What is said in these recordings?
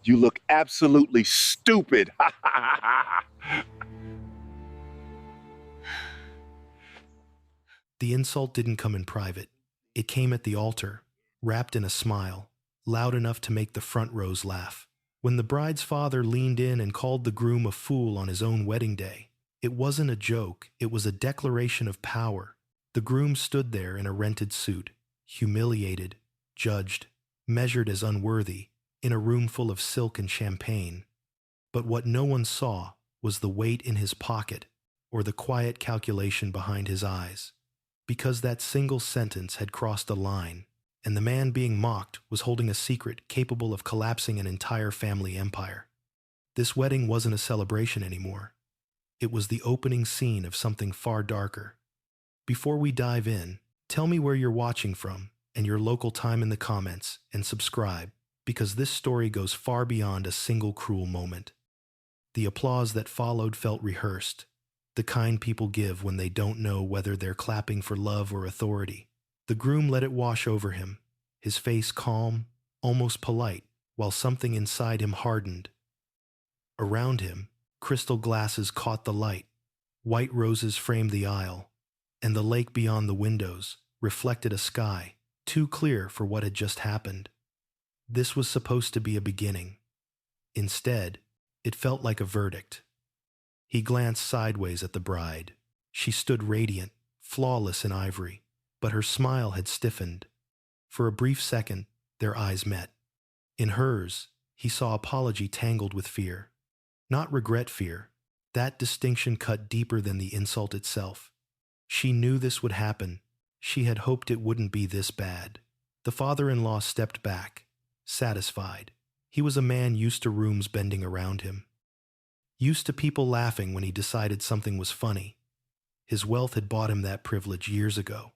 You look absolutely stupid. The insult didn't come in private. It came at the altar, wrapped in a smile, loud enough to make the front rows laugh. When the bride's father leaned in and called the groom a fool on his own wedding day, it wasn't a joke, it was a declaration of power. The groom stood there in a rented suit, humiliated, judged, measured as unworthy, in a room full of silk and champagne. But what no one saw was the weight in his pocket or the quiet calculation behind his eyes. Because that single sentence had crossed a line, and the man being mocked was holding a secret capable of collapsing an entire family empire. This wedding wasn't a celebration anymore. It was the opening scene of something far darker. Before we dive in, tell me where you're watching from and your local time in the comments, and subscribe, because this story goes far beyond a single cruel moment. The applause that followed felt rehearsed, the kind people give when they don't know whether they're clapping for love or authority. The groom let it wash over him, his face calm, almost polite, while something inside him hardened. Around him, crystal glasses caught the light, white roses framed the aisle, and the lake beyond the windows reflected a sky too clear for what had just happened. This was supposed to be a beginning. Instead, it felt like a verdict. He glanced sideways at the bride. She stood radiant, flawless in ivory, but her smile had stiffened. For a brief second, their eyes met. In hers, he saw apology tangled with fear. Not regret fear. That distinction cut deeper than the insult itself. She knew this would happen. She had hoped it wouldn't be this bad. The father-in-law stepped back, satisfied. He was a man used to rooms bending around him, used to people laughing when he decided something was funny. His wealth had bought him that privilege years ago,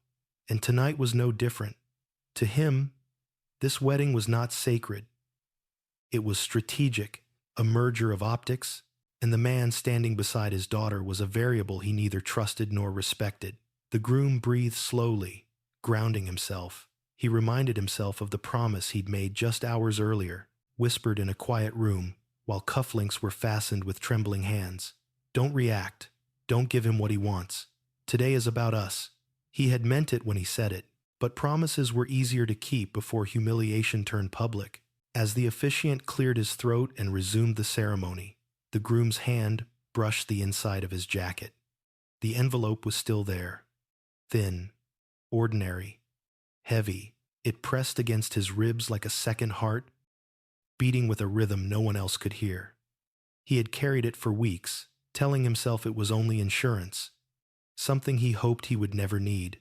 and tonight was no different. To him, this wedding was not sacred. It was strategic, a merger of optics, and the man standing beside his daughter was a variable he neither trusted nor respected. The groom breathed slowly, grounding himself. He reminded himself of the promise he'd made just hours earlier, whispered in a quiet room, while cufflinks were fastened with trembling hands. Don't react. Don't give him what he wants. Today is about us. He had meant it when he said it, but promises were easier to keep before humiliation turned public. As the officiant cleared his throat and resumed the ceremony, the groom's hand brushed the inside of his jacket. The envelope was still there. Thin, ordinary, heavy. It pressed against his ribs like a second heart, beating with a rhythm no one else could hear. He had carried it for weeks, telling himself it was only insurance, something he hoped he would never need.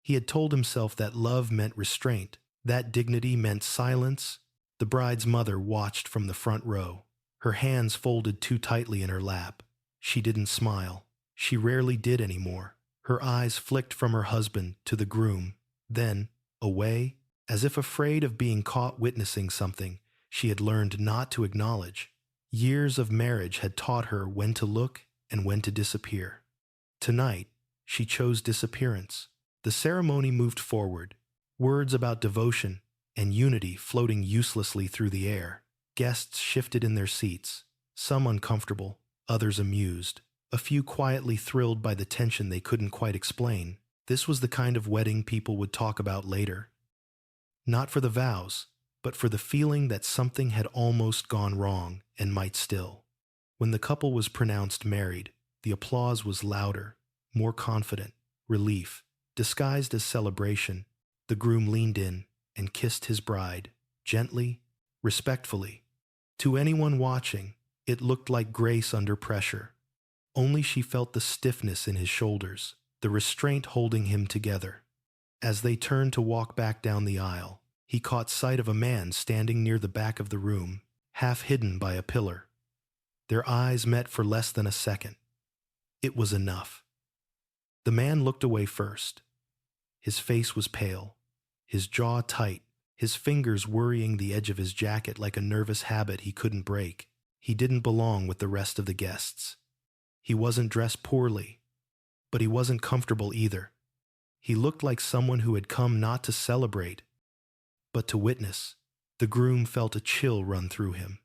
He had told himself that love meant restraint, that dignity meant silence. The bride's mother watched from the front row, her hands folded too tightly in her lap. She didn't smile. She rarely did anymore. Her eyes flicked from her husband to the groom, then away, as if afraid of being caught witnessing something she had learned not to acknowledge. Years of marriage had taught her when to look and when to disappear. Tonight, she chose disappearance. The ceremony moved forward, words about devotion and unity floating uselessly through the air. Guests shifted in their seats, some uncomfortable, others amused, a few quietly thrilled by the tension they couldn't quite explain. This was the kind of wedding people would talk about later. Not for the vows, but for the feeling that something had almost gone wrong and might still. When the couple was pronounced married, the applause was louder, more confident, relief, disguised as celebration. The groom leaned in and kissed his bride, gently, respectfully. To anyone watching, it looked like grace under pressure. Only she felt the stiffness in his shoulders, the restraint holding him together. As they turned to walk back down the aisle, he caught sight of a man standing near the back of the room, half hidden by a pillar. Their eyes met for less than a second. It was enough. The man looked away first. His face was pale, his jaw tight, his fingers worrying the edge of his jacket like a nervous habit he couldn't break. He didn't belong with the rest of the guests. He wasn't dressed poorly, but he wasn't comfortable either. He looked like someone who had come not to celebrate, but to witness. The groom felt a chill run through him.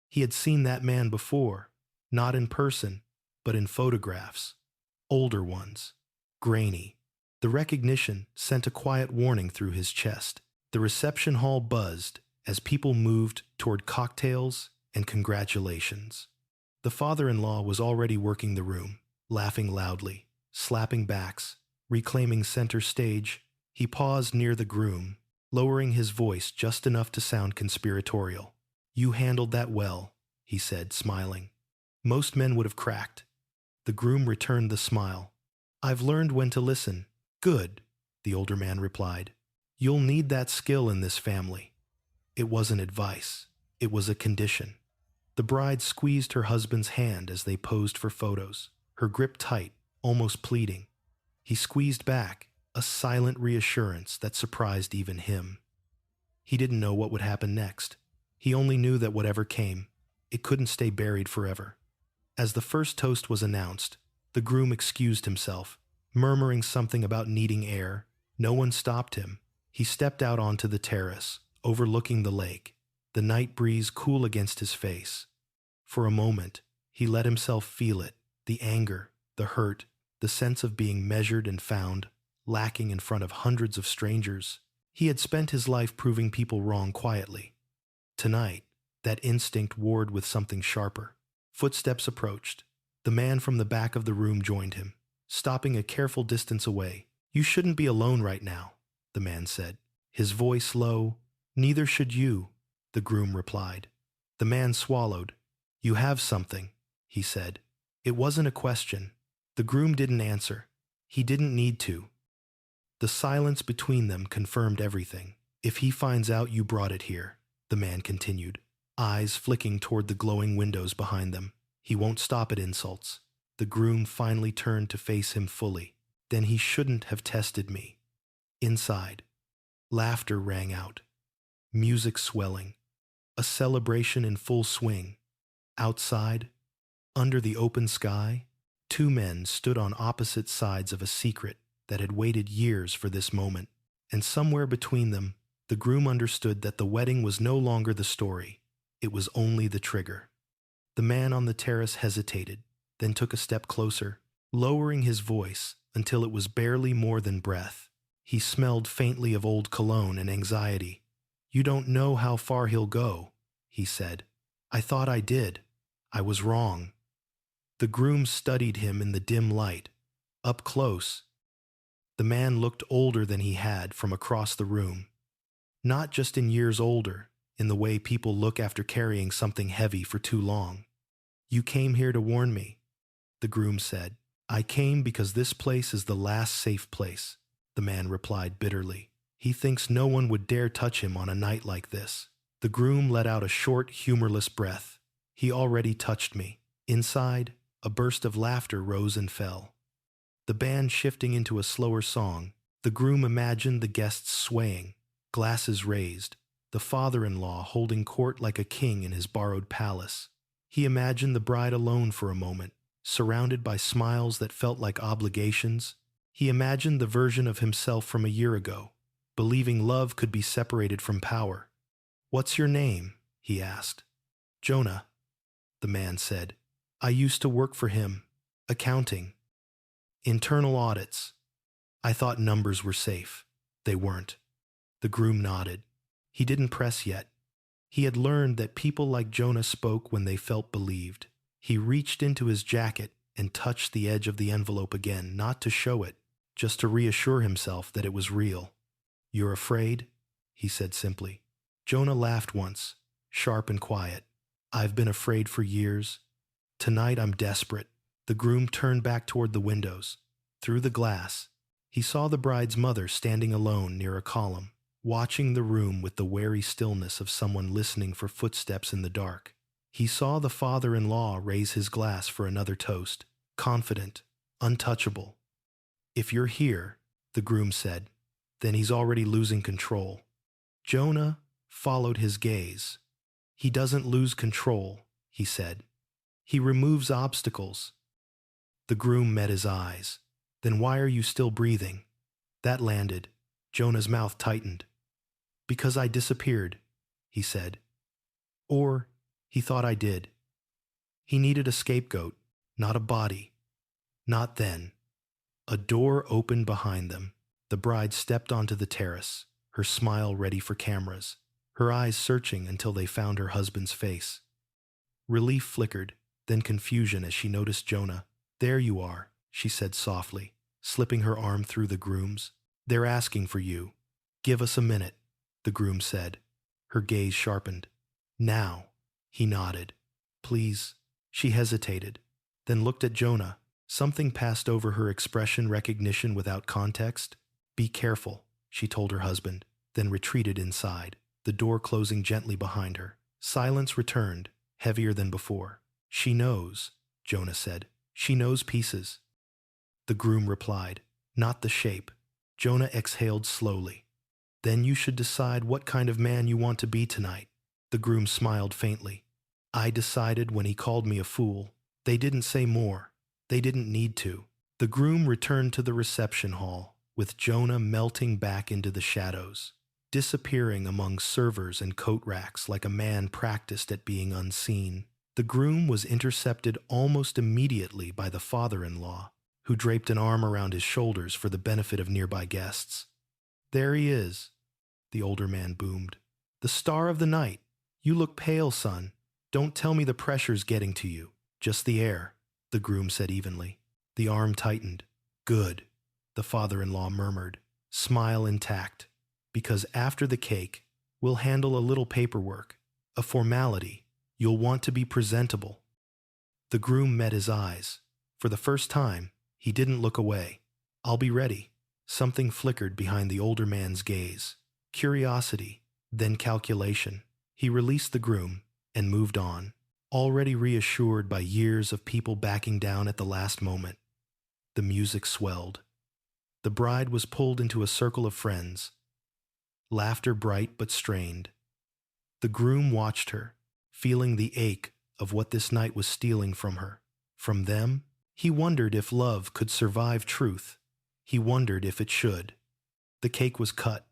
He had seen that man before, not in person, but in photographs. Older ones. Grainy. The recognition sent a quiet warning through his chest. The reception hall buzzed as people moved toward cocktails and congratulations. The father-in-law was already working the room, laughing loudly, slapping backs, reclaiming center stage. He paused near the groom, lowering his voice just enough to sound conspiratorial. "You handled that well," he said, smiling. "Most men would have cracked." The groom returned the smile. "I've learned when to listen." "Good," the older man replied. "You'll need that skill in this family." It wasn't advice. It was a condition. The bride squeezed her husband's hand as they posed for photos, her grip tight, almost pleading. He squeezed back, a silent reassurance that surprised even him. He didn't know what would happen next. He only knew that whatever came, it couldn't stay buried forever. As the first toast was announced, the groom excused himself, murmuring something about needing air. No one stopped him. He stepped out onto the terrace, overlooking the lake, the night breeze cool against his face. For a moment, he let himself feel it, the anger, the hurt, the sense of being measured and found, lacking in front of hundreds of strangers. He had spent his life proving people wrong quietly. Tonight, that instinct warred with something sharper. Footsteps approached. The man from the back of the room joined him, stopping a careful distance away. "You shouldn't be alone right now," the man said, his voice low. "Neither should you," the groom replied. The man swallowed. "You have something," he said. It wasn't a question. The groom didn't answer. He didn't need to. The silence between them confirmed everything. "If he finds out you brought it here," the man continued, eyes flicking toward the glowing windows behind them, "he won't stop at insults." The groom finally turned to face him fully. "Then he shouldn't have tested me." Inside, laughter rang out, music swelling, a celebration in full swing. Outside, under the open sky, two men stood on opposite sides of a secret that had waited years for this moment, and somewhere between them, the groom understood that the wedding was no longer the story. It was only the trigger. The man on the terrace hesitated, then took a step closer, lowering his voice until it was barely more than breath. He smelled faintly of old cologne and anxiety. "You don't know how far he'll go," he said. "I thought I did. I was wrong." The groom studied him in the dim light. Up close, the man looked older than he had from across the room. Not just in years older, in the way people look after carrying something heavy for too long. "You came here to warn me," the groom said. "I came because this place is the last safe place," the man replied bitterly. "He thinks no one would dare touch him on a night like this." The groom let out a short, humorless breath. "He already touched me." Inside, a burst of laughter rose and fell. The band shifting into a slower song, the groom imagined the guests swaying, glasses raised, the father-in-law holding court like a king in his borrowed palace. He imagined the bride alone for a moment, surrounded by smiles that felt like obligations. He imagined the version of himself from a year ago, believing love could be separated from power. "What's your name?" he asked. "Jonah," the man said. "I used to work for him. Accounting. Internal audits. I thought numbers were safe. They weren't." The groom nodded. He didn't press yet. He had learned that people like Jonah spoke when they felt believed. He reached into his jacket and touched the edge of the envelope again, not to show it, just to reassure himself that it was real. "You're afraid?" he said simply. Jonah laughed once, sharp and quiet. "I've been afraid for years. Tonight I'm desperate." The groom turned back toward the windows. Through the glass, he saw the bride's mother standing alone near a column, watching the room with the wary stillness of someone listening for footsteps in the dark. He saw the father-in-law raise his glass for another toast, confident, untouchable. "If you're here," the groom said, "then he's already losing control." Jonah followed his gaze. "He doesn't lose control," he said. "He removes obstacles." The groom met his eyes. "Then why are you still breathing?" That landed. Jonah's mouth tightened. "Because I disappeared," he said. "Or He thought I did. He needed a scapegoat, not a body. Not then. A door opened behind them. The bride stepped onto the terrace, her smile ready for cameras, her eyes searching until they found her husband's face. Relief flickered, then confusion as she noticed Jonah. "There you are," she said softly, slipping her arm through the groom's. "They're asking for you." "Give us a minute," the groom said. Her gaze sharpened. "Now," he nodded. "Please." She hesitated, then looked at Jonah. Something passed over her expression, recognition without context. "Be careful," she told her husband, then retreated inside, the door closing gently behind her. Silence returned, heavier than before. "She knows," Jonah said. "She knows pieces." The groom replied, "Not the shape." Jonah exhaled slowly. "Then you should decide what kind of man you want to be tonight." The groom smiled faintly. "I decided when he called me a fool." They didn't say more. They didn't need to. The groom returned to the reception hall, with Jonah melting back into the shadows, disappearing among servers and coat racks like a man practiced at being unseen. The groom was intercepted almost immediately by the father-in-law, who draped an arm around his shoulders for the benefit of nearby guests. "There he is," the older man boomed. "The star of the night. You look pale, son. Don't tell me the pressure's getting to you." "Just the air," the groom said evenly. The arm tightened. "Good," the father-in-law murmured, smile intact. "Because after the cake, we'll handle a little paperwork, a formality. You'll want to be presentable." The groom met his eyes. For the first time, he didn't look away. "I'll be ready." Something flickered behind the older man's gaze. Curiosity, then calculation. He released the groom and moved on, already reassured by years of people backing down at the last moment. The music swelled. The bride was pulled into a circle of friends, laughter bright but strained. The groom watched her, feeling the ache of what this night was stealing from her. From them, he wondered if love could survive truth. He wondered if it should. The cake was cut.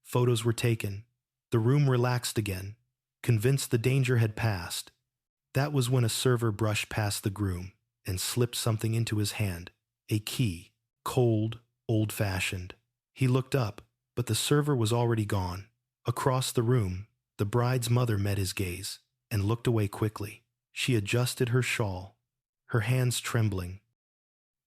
Photos were taken. The room relaxed again, convinced the danger had passed. That was when a server brushed past the groom and slipped something into his hand, a key, cold, old-fashioned. He looked up, but the server was already gone. Across the room, the bride's mother met his gaze and looked away quickly. She adjusted her shawl, her hands trembling.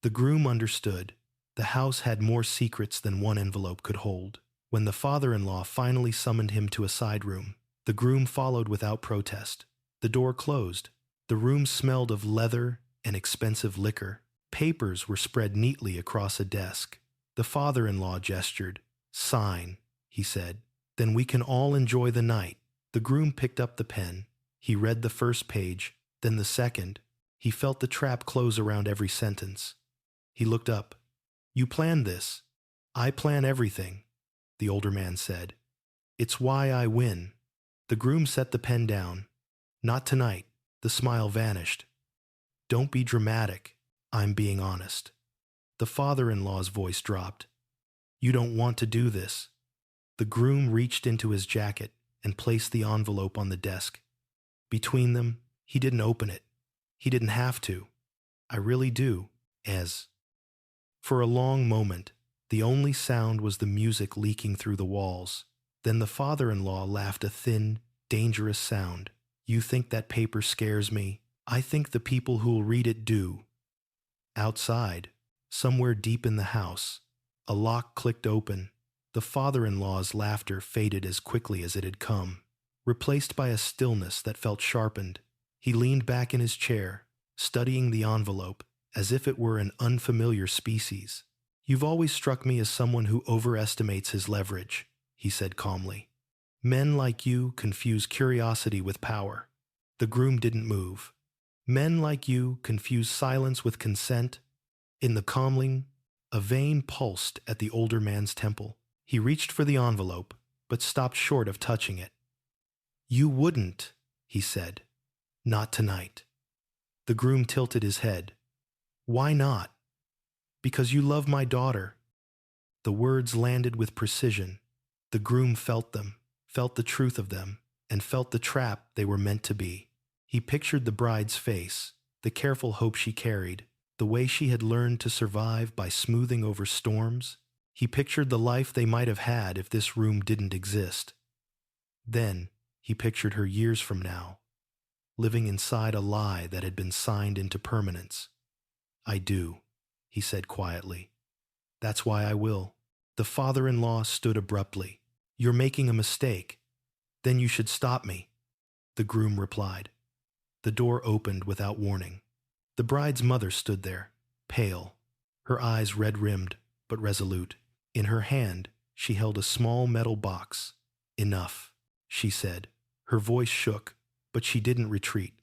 The groom understood. The house had more secrets than one envelope could hold. When the father-in-law finally summoned him to a side room, the groom followed without protest. The door closed. The room smelled of leather and expensive liquor. Papers were spread neatly across a desk. The father-in-law gestured. "Sign," he said. "Then we can all enjoy the night." The groom picked up the pen. He read the first page, then the second. He felt the trap close around every sentence. He looked up. "You planned this." "I plan everything," the older man said. "It's why I win." The groom set the pen down. "Not tonight." The smile vanished. "Don't be dramatic. I'm being honest." The father-in-law's voice dropped. "You don't want to do this." The groom reached into his jacket and placed the envelope on the desk. Between them, he didn't open it. He didn't have to. "I really do, as." For a long moment, the only sound was the music leaking through the walls. Then the father-in-law laughed a thin, dangerous sound. "You think that paper scares me? I think the people who'll read it do." Outside, somewhere deep in the house, a lock clicked open. The father-in-law's laughter faded as quickly as it had come, replaced by a stillness that felt sharpened. He leaned back in his chair, studying the envelope as if it were an unfamiliar species. "You've always struck me as someone who overestimates his leverage," he said calmly. "Men like you confuse curiosity with power." The groom didn't move. "Men like you confuse silence with consent." In the calming, a vein pulsed at the older man's temple. He reached for the envelope, but stopped short of touching it. "You wouldn't," he said. "Not tonight." The groom tilted his head. "Why not?" "Because you love my daughter." The words landed with precision. The groom felt them, felt the truth of them, and felt the trap they were meant to be. He pictured the bride's face, the careful hope she carried, the way she had learned to survive by smoothing over storms. He pictured the life they might have had if this room didn't exist. Then, he pictured her years from now, living inside a lie that had been signed into permanence. "I do," he said quietly. "That's why I will." The father-in-law stood abruptly. "You're making a mistake. Then you should stop me," the groom replied. The door opened without warning. The bride's mother stood there, pale, her eyes red-rimmed but resolute. In her hand, she held a small metal box. "Enough," she said. Her voice shook, but she didn't retreat.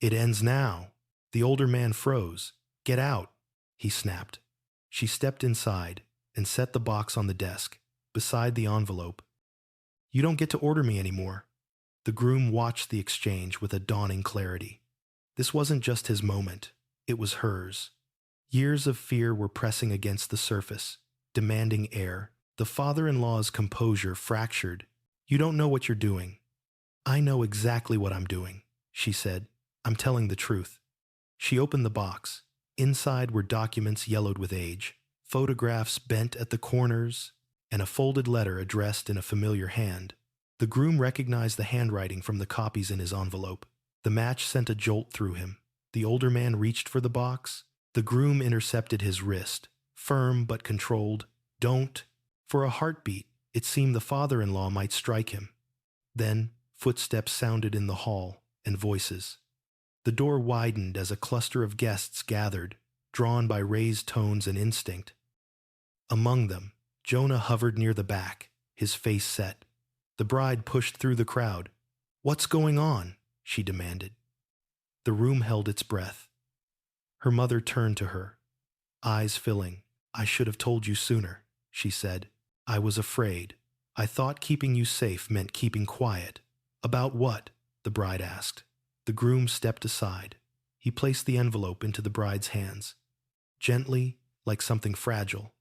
"It ends now." The older man froze. "Get out," he snapped. She stepped inside and set the box on the desk, beside the envelope. "You don't get to order me anymore." The groom watched the exchange with a dawning clarity. This wasn't just his moment, it was hers. Years of fear were pressing against the surface, demanding air. The father-in-law's composure fractured. "You don't know what you're doing." "I know exactly what I'm doing," she said. "I'm telling the truth." She opened the box. Inside were documents yellowed with age, photographs bent at the corners, and a folded letter addressed in a familiar hand. The groom recognized the handwriting from the copies in his envelope. The match sent a jolt through him. The older man reached for the box. The groom intercepted his wrist, firm but controlled. "Don't." For a heartbeat, it seemed the father-in-law might strike him. Then, footsteps sounded in the hall, and voices. The door widened as a cluster of guests gathered, drawn by raised tones and instinct. Among them, Jonah hovered near the back, his face set. The bride pushed through the crowd. "What's going on?" she demanded. The room held its breath. Her mother turned to her, eyes filling. "I should have told you sooner," she said. "I was afraid. I thought keeping you safe meant keeping quiet." "About what?" the bride asked. The groom stepped aside. He placed the envelope into the bride's hands, gently, like something fragile.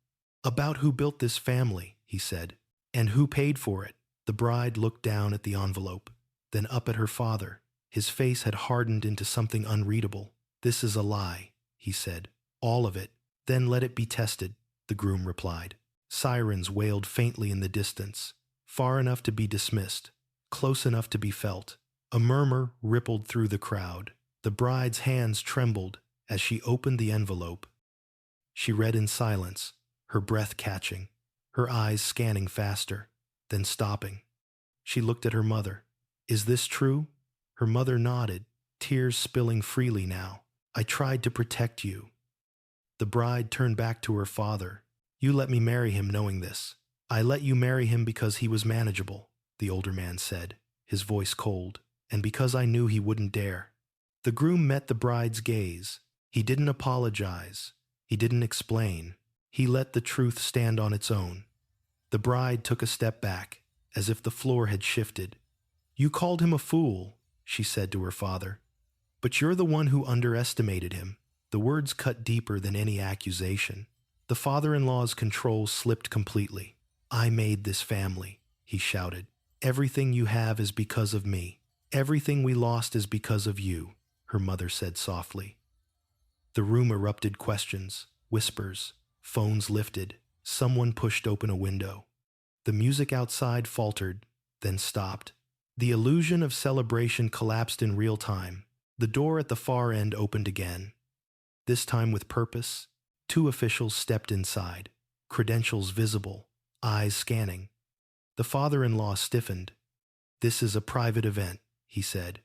"About who built this family," he said, "and who paid for it." The bride looked down at the envelope, then up at her father. His face had hardened into something unreadable. "This is a lie," he said. "All of it." "Then let it be tested," the groom replied. Sirens wailed faintly in the distance, far enough to be dismissed, close enough to be felt. A murmur rippled through the crowd. The bride's hands trembled as she opened the envelope. She read in silence, her breath catching, her eyes scanning faster, then stopping. She looked at her mother. "Is this true?" Her mother nodded, tears spilling freely now. "I tried to protect you." The bride turned back to her father. "You let me marry him knowing this." "I let you marry him because he was manageable," the older man said, his voice cold, "and because I knew he wouldn't dare." The groom met the bride's gaze. He didn't apologize. He didn't explain. He let the truth stand on its own. The bride took a step back, as if the floor had shifted. "You called him a fool," she said to her father. "But you're the one who underestimated him." The words cut deeper than any accusation. The father-in-law's control slipped completely. "I made this family," he shouted. "Everything you have is because of me. Everything we lost is because of you," her mother said softly. The room erupted questions, whispers, phones lifted. Someone pushed open a window. The music outside faltered, then stopped. The illusion of celebration collapsed in real time. The door at the far end opened again. This time with purpose, two officials stepped inside, credentials visible, eyes scanning. The father-in-law stiffened. "This is a private event," he said.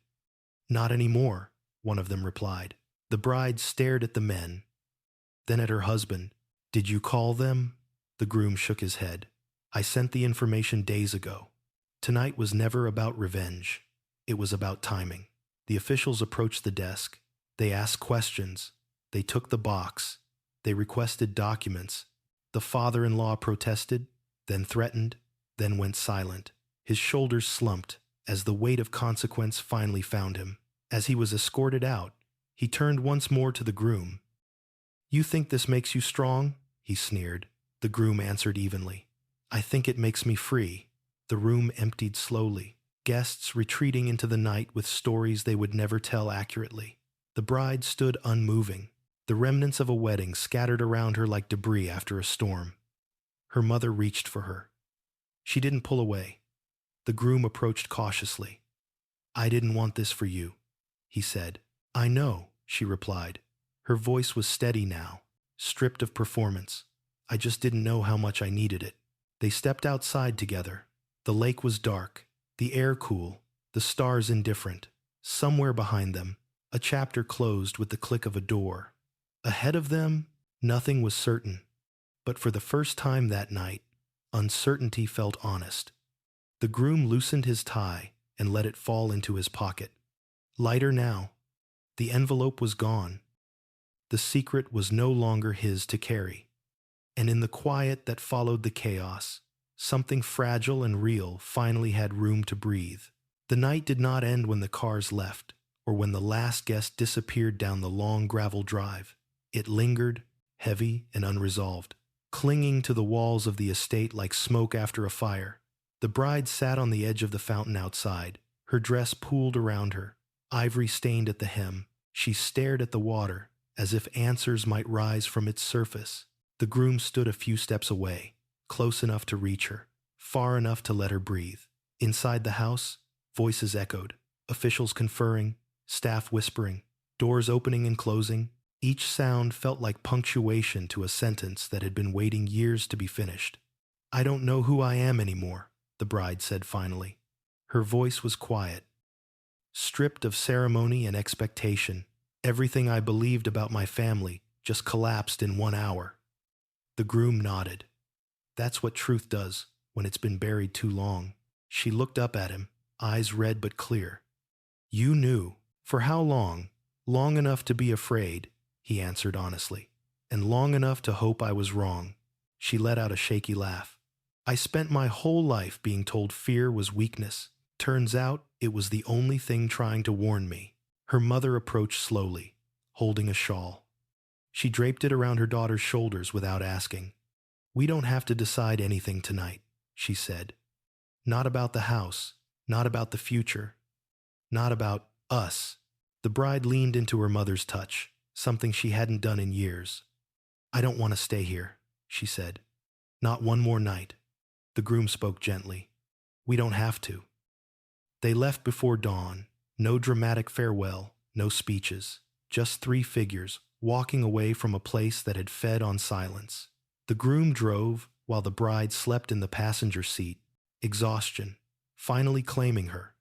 "Not anymore," one of them replied. The bride stared at the men, then at her husband. "Did you call them?" The groom shook his head. "I sent the information days ago." Tonight was never about revenge. It was about timing. The officials approached the desk. They asked questions. They took the box. They requested documents. The father-in-law protested, then threatened, then went silent. His shoulders slumped as the weight of consequence finally found him. As he was escorted out, he turned once more to the groom. "You think this makes you strong?" he sneered. The groom answered evenly. "I think it makes me free." The room emptied slowly. guests retreating into the night with stories they would never tell accurately. The bride stood unmoving, the remnants of a wedding scattered around her like debris after a storm. Her mother reached for her. She didn't pull away. The groom approached cautiously. "I didn't want this for you," he said. "I know," she replied. Her voice was steady now, stripped of performance. "I just didn't know how much I needed it." They stepped outside together. The lake was dark, the air cool, the stars indifferent. Somewhere behind them, a chapter closed with the click of a door. Ahead of them, nothing was certain. But for the first time that night, uncertainty felt honest. The groom loosened his tie and let it fall into his pocket. Lighter now. The envelope was gone. The secret was no longer his to carry. And in the quiet that followed the chaos, something fragile and real finally had room to breathe. The night did not end when the cars left, or when the last guest disappeared down the long gravel drive. It lingered, heavy and unresolved, clinging to the walls of the estate like smoke after a fire. The bride sat on the edge of the fountain outside, her dress pooled around her, ivory stained at the hem. She stared at the water, as if answers might rise from its surface. The groom stood a few steps away, close enough to reach her, far enough to let her breathe. Inside the house, voices echoed, officials conferring, staff whispering, doors opening and closing. Each sound felt like punctuation to a sentence that had been waiting years to be finished. "I don't know who I am anymore," the bride said finally. Her voice was quiet, stripped of ceremony and expectation. "Everything I believed about my family just collapsed in 1 hour." The groom nodded. "That's what truth does when it's been buried too long." She looked up at him, eyes red but clear. "You knew. For how long?" "Long enough to be afraid," he answered honestly, "and long enough to hope I was wrong." She let out a shaky laugh. "I spent my whole life being told fear was weakness. Turns out it was the only thing trying to warn me." Her mother approached slowly, holding a shawl. She draped it around her daughter's shoulders without asking. "We don't have to decide anything tonight," she said. "Not about the house, not about the future, not about us." The bride leaned into her mother's touch, something she hadn't done in years. "I don't want to stay here," she said. "Not one more night." The groom spoke gently. "We don't have to." They left before dawn. No dramatic farewell, no speeches. Just 3 figures, walking away from a place that had fed on silence. The groom drove, while the bride slept in the passenger seat, exhaustion, finally claiming her.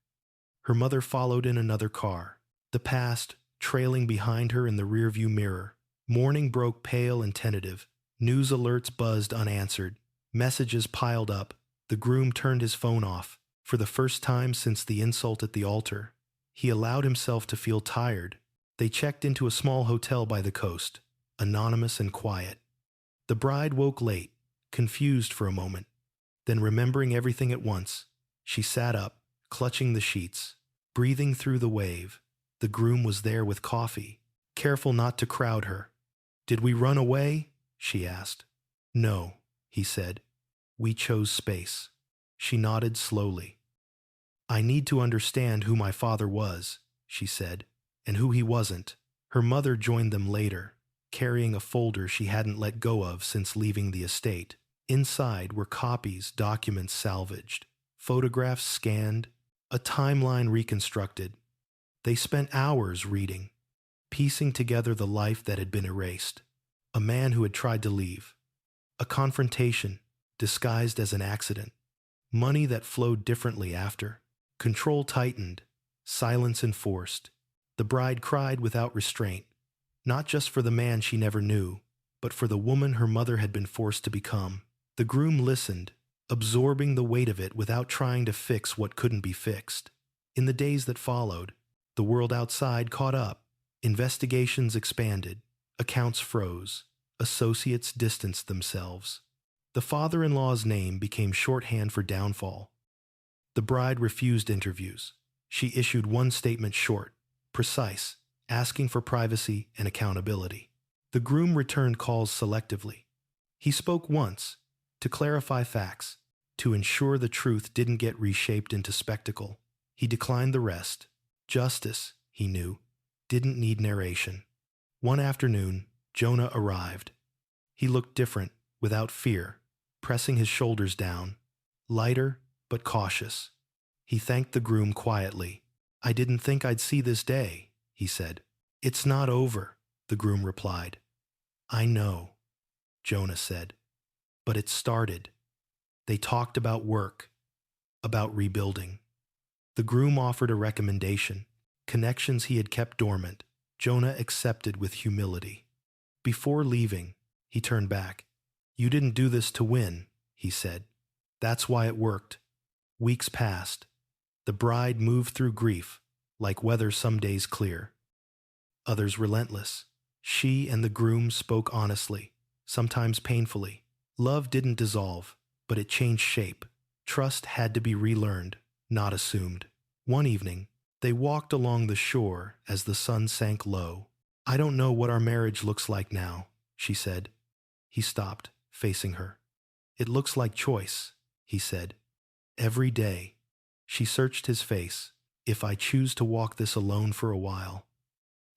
Her mother followed in another car, the past trailing behind her in the rearview mirror. Morning broke pale and tentative. News alerts buzzed unanswered. Messages piled up. The groom turned his phone off. For the first time since the insult at the altar, he allowed himself to feel tired. They checked into a small hotel by the coast, anonymous and quiet. The bride woke late, confused for a moment. Then, remembering everything at once, she sat up, clutching the sheets, breathing through the wave. The groom was there with coffee, careful not to crowd her. "Did we run away?" she asked. "No," he said. "We chose space." She nodded slowly. "I need to understand who my father was," she said, "and who he wasn't." Her mother joined them later, carrying a folder she hadn't let go of since leaving the estate. Inside were copies, documents salvaged, photographs scanned, a timeline reconstructed. They spent hours reading, piecing together the life that had been erased. A man who had tried to leave. A confrontation, disguised as an accident. Money that flowed differently after. Control tightened, silence enforced. The bride cried without restraint, not just for the man she never knew, but for the woman her mother had been forced to become. The groom listened, absorbing the weight of it without trying to fix what couldn't be fixed. In the days that followed, the world outside caught up. Investigations expanded, accounts froze, associates distanced themselves. The father-in-law's name became shorthand for downfall. The bride refused interviews. She issued one statement short, precise, asking for privacy and accountability. The groom returned calls selectively. He spoke once, to clarify facts, to ensure the truth didn't get reshaped into spectacle. He declined the rest. Justice, he knew, didn't need narration. One afternoon, Jonah arrived. He looked different, without fear, pressing his shoulders down, lighter but cautious. He thanked the groom quietly. "I didn't think I'd see this day," he said. "It's not over," the groom replied. "I know," Jonah said. "But it started." They talked about work, about rebuilding. The groom offered a recommendation, connections he had kept dormant. Jonah accepted with humility. Before leaving, he turned back. "You didn't do this to win," he said. "That's why it worked." Weeks passed. The bride moved through grief, like weather some days clear, others relentless. She and the groom spoke honestly, sometimes painfully. Love didn't dissolve, but it changed shape. Trust had to be relearned, not assumed. One evening, they walked along the shore as the sun sank low. "I don't know what our marriage looks like now," she said. He stopped, facing her. "It looks like choice," he said. "Every day." She searched his face. "If I choose to walk this alone for a while,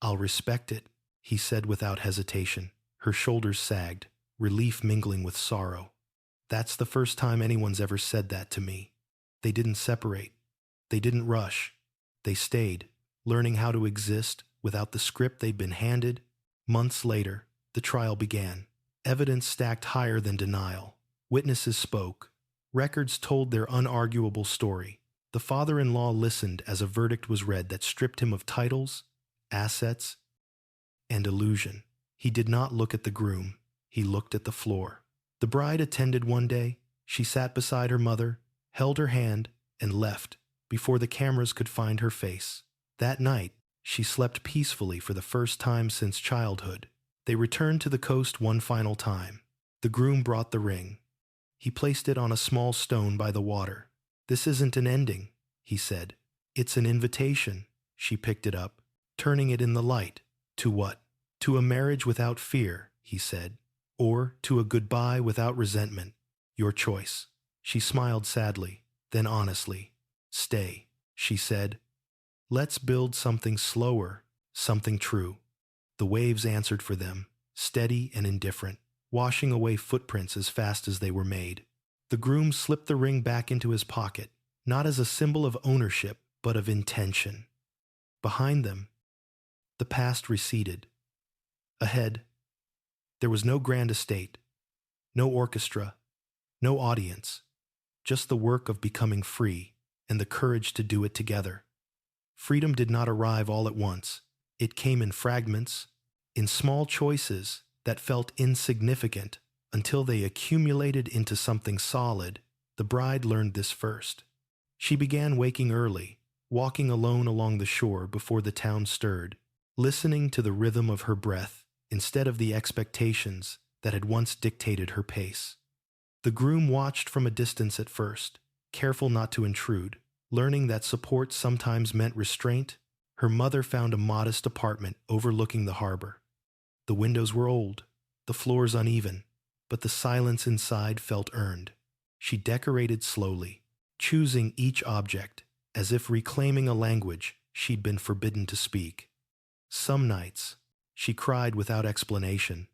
I'll respect it," he said without hesitation. Her shoulders sagged, relief mingling with sorrow. "That's the first time anyone's ever said that to me." They didn't separate. They didn't rush. They stayed, learning how to exist without the script they'd been handed. Months later, the trial began. Evidence stacked higher than denial. Witnesses spoke. Records told their unarguable story. The father-in-law listened as a verdict was read that stripped him of titles, assets, and illusion. He did not look at the groom. He looked at the floor. The bride attended one day. She sat beside her mother, held her hand, and left before the cameras could find her face. That night, she slept peacefully for the first time since childhood. They returned to the coast one final time. The groom brought the ring. He placed it on a small stone by the water. "This isn't an ending," he said. "It's an invitation." She picked it up, turning it in the light. "To what?" "To a marriage without fear," he said. "Or to a goodbye without resentment. Your choice." She smiled sadly, then honestly. "Stay," she said. "Let's build something slower, something true." The waves answered for them, steady and indifferent, washing away footprints as fast as they were made. The groom slipped the ring back into his pocket, not as a symbol of ownership, but of intention. Behind them, the past receded. Ahead, there was no grand estate, no orchestra, no audience, just the work of becoming free and the courage to do it together. Freedom did not arrive all at once. It came in fragments, in small choices that felt insignificant until they accumulated into something solid. The bride learned this first. She began waking early, walking alone along the shore before the town stirred, listening to the rhythm of her breath instead of the expectations that had once dictated her pace. The groom watched from a distance at first, careful not to intrude. Learning that support sometimes meant restraint, her mother found a modest apartment overlooking the harbor. The windows were old, the floors uneven, but the silence inside felt earned. She decorated slowly, choosing each object as if reclaiming a language she'd been forbidden to speak. Some nights, she cried without explanation.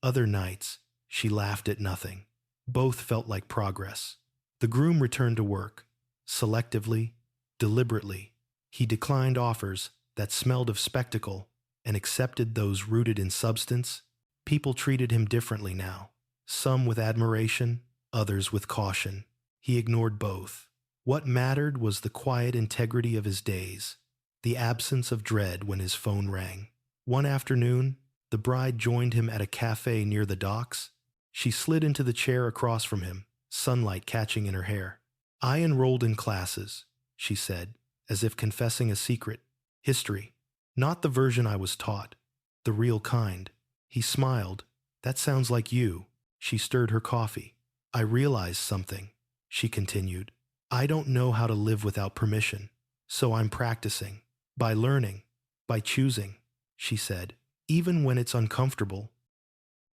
Other nights, she laughed at nothing. Both felt like progress. The groom returned to work, selectively, deliberately. He declined offers that smelled of spectacle and accepted those rooted in substance. People treated him differently now, some with admiration, others with caution. He ignored both. What mattered was the quiet integrity of his days, the absence of dread when his phone rang. One afternoon, the bride joined him at a cafe near the docks. She slid into the chair across from him, sunlight catching in her hair. "I enrolled in classes," she said, as if confessing a secret. "History. Not the version I was taught, the real kind." He smiled. "That sounds like you." She stirred her coffee. "I realized something," she continued. "I don't know how to live without permission, so I'm practicing. By learning, by choosing," she said, "even when it's uncomfortable."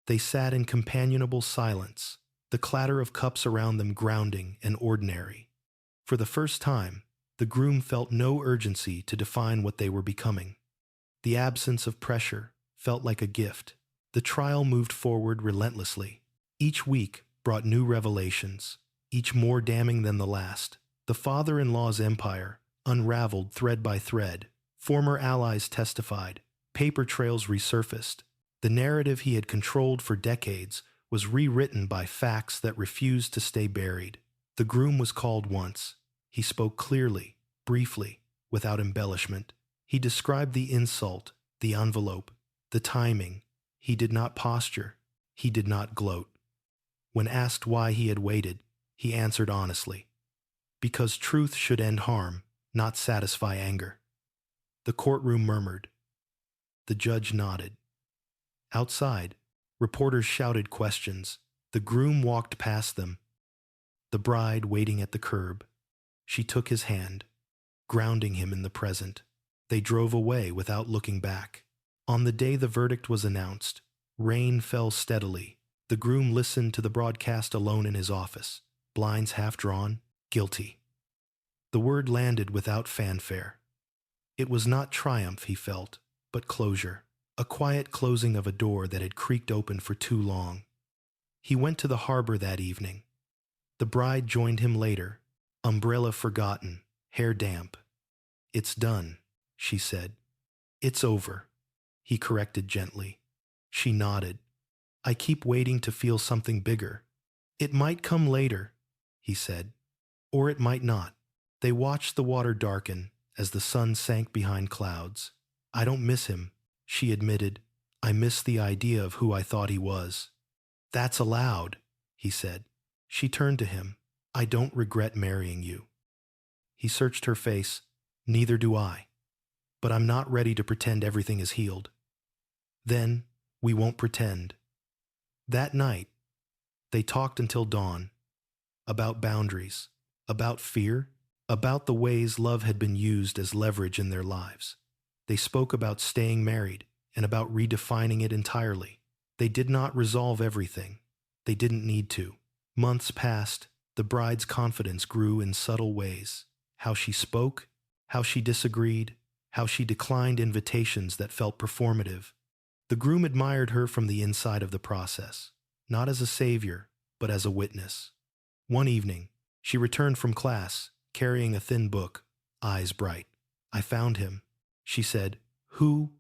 They sat in companionable silence, the clatter of cups around them grounding and ordinary. For the first time, The groom felt no urgency to define what they were becoming. The absence of pressure felt like a gift. The trial moved forward relentlessly. Each week brought new revelations, each more damning than the last. The father-in-law's empire unraveled thread by thread. Former allies testified. Paper trails resurfaced. The narrative he had controlled for decades was rewritten by facts that refused to stay buried. The groom was called once. He spoke clearly, briefly, without embellishment. He described the insult, the envelope, the timing. He did not posture. He did not gloat. When asked why he had waited, he answered honestly, because truth should end harm, not satisfy anger. The courtroom murmured. The judge nodded. Outside, reporters shouted questions. The groom walked past them, the bride waiting at the curb. She took his hand, grounding him in the present. They drove away without looking back. On the day the verdict was announced, rain fell steadily. The groom listened to the broadcast alone in his office, blinds half drawn, guilty. The word landed without fanfare. It was not triumph, he felt, but closure, a quiet closing of a door that had creaked open for too long. He went to the harbor that evening. The bride joined him later, umbrella forgotten, hair damp. "It's done," she said. "It's over," he corrected gently. She nodded. "I keep waiting to feel something bigger." "It might come later," he said, "or it might not." They watched the water darken as the sun sank behind clouds. "I don't miss him," she admitted. "I miss the idea of who I thought he was." "That's allowed," he said. She turned to him. "I don't regret marrying you." He searched her face. "Neither do I. But I'm not ready to pretend everything is healed." "Then, we won't pretend." That night, they talked until dawn. About boundaries, about fear, about the ways love had been used as leverage in their lives. They spoke about staying married and about redefining it entirely. They did not resolve everything. They didn't need to. Months passed. The bride's confidence grew in subtle ways. How she spoke, how she disagreed, how she declined invitations that felt performative. The groom admired her from the inside of the process, not as a savior, but as a witness. One evening, she returned from class, carrying a thin book, eyes bright. "I found him," she said. "Who?"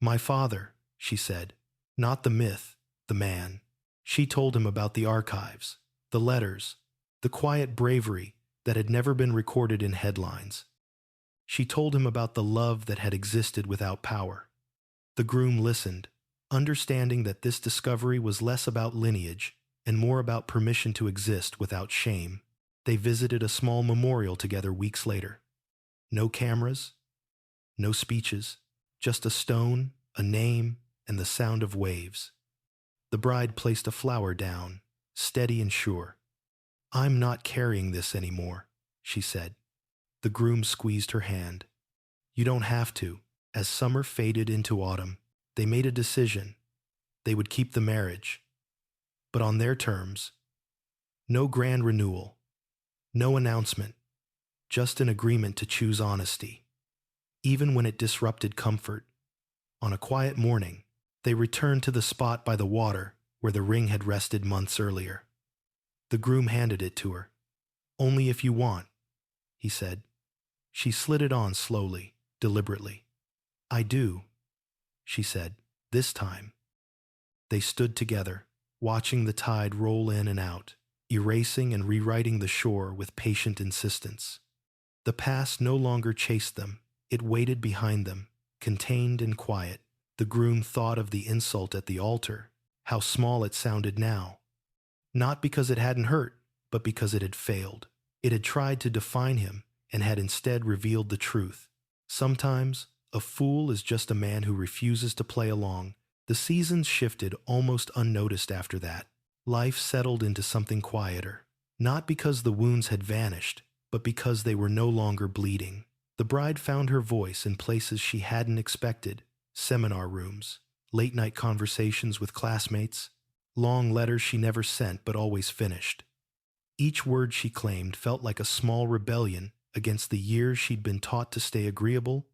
"My father," she said. "Not the myth, the man." She told him about the archives, the letters, the quiet bravery that had never been recorded in headlines. She told him about the love that had existed without power. The groom listened, understanding that this discovery was less about lineage and more about permission to exist without shame. They visited a small memorial together weeks later. No cameras, no speeches, just a stone, a name, and the sound of waves. The bride placed a flower down, steady and sure. "I'm not carrying this anymore," she said. The groom squeezed her hand. "You don't have to." As summer faded into autumn, they made a decision. They would keep the marriage, but on their terms. No grand renewal, no announcement, just an agreement to choose honesty, even when it disrupted comfort. On a quiet morning, they returned to the spot by the water where the ring had rested months earlier. The groom handed it to her. "Only if you want," he said. She slid it on slowly, deliberately. "I do," she said, this time. They stood together, watching the tide roll in and out, erasing and rewriting the shore with patient insistence. The past no longer chased them. It waited behind them, contained and quiet. The groom thought of the insult at the altar, how small it sounded now. Not because it hadn't hurt, but because it had failed. It had tried to define him and had instead revealed the truth. Sometimes, a fool is just a man who refuses to play along. The seasons shifted almost unnoticed after that. Life settled into something quieter, not because the wounds had vanished, but because they were no longer bleeding. The bride found her voice in places she hadn't expected: seminar rooms, late-night conversations with classmates, long letters she never sent but always finished. Each word she claimed felt like a small rebellion against the years she'd been taught to stay agreeable.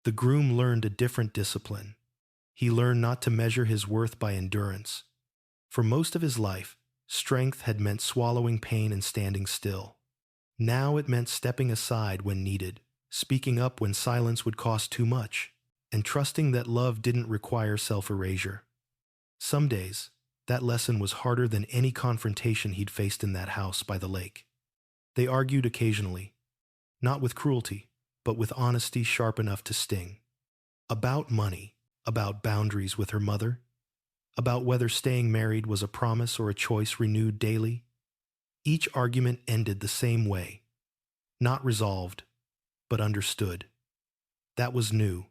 The groom learned a different discipline. He learned not to measure his worth by endurance. For most of his life, strength had meant swallowing pain and standing still. Now it meant stepping aside when needed, speaking up when silence would cost too much, and trusting that love didn't require self-erasure. Some days, that lesson was harder than any confrontation he'd faced in that house by the lake. They argued occasionally, not with cruelty, but with honesty sharp enough to sting. About money, about boundaries with her mother, about whether staying married was a promise or a choice renewed daily. Each argument ended the same way, not resolved, but understood. That was new.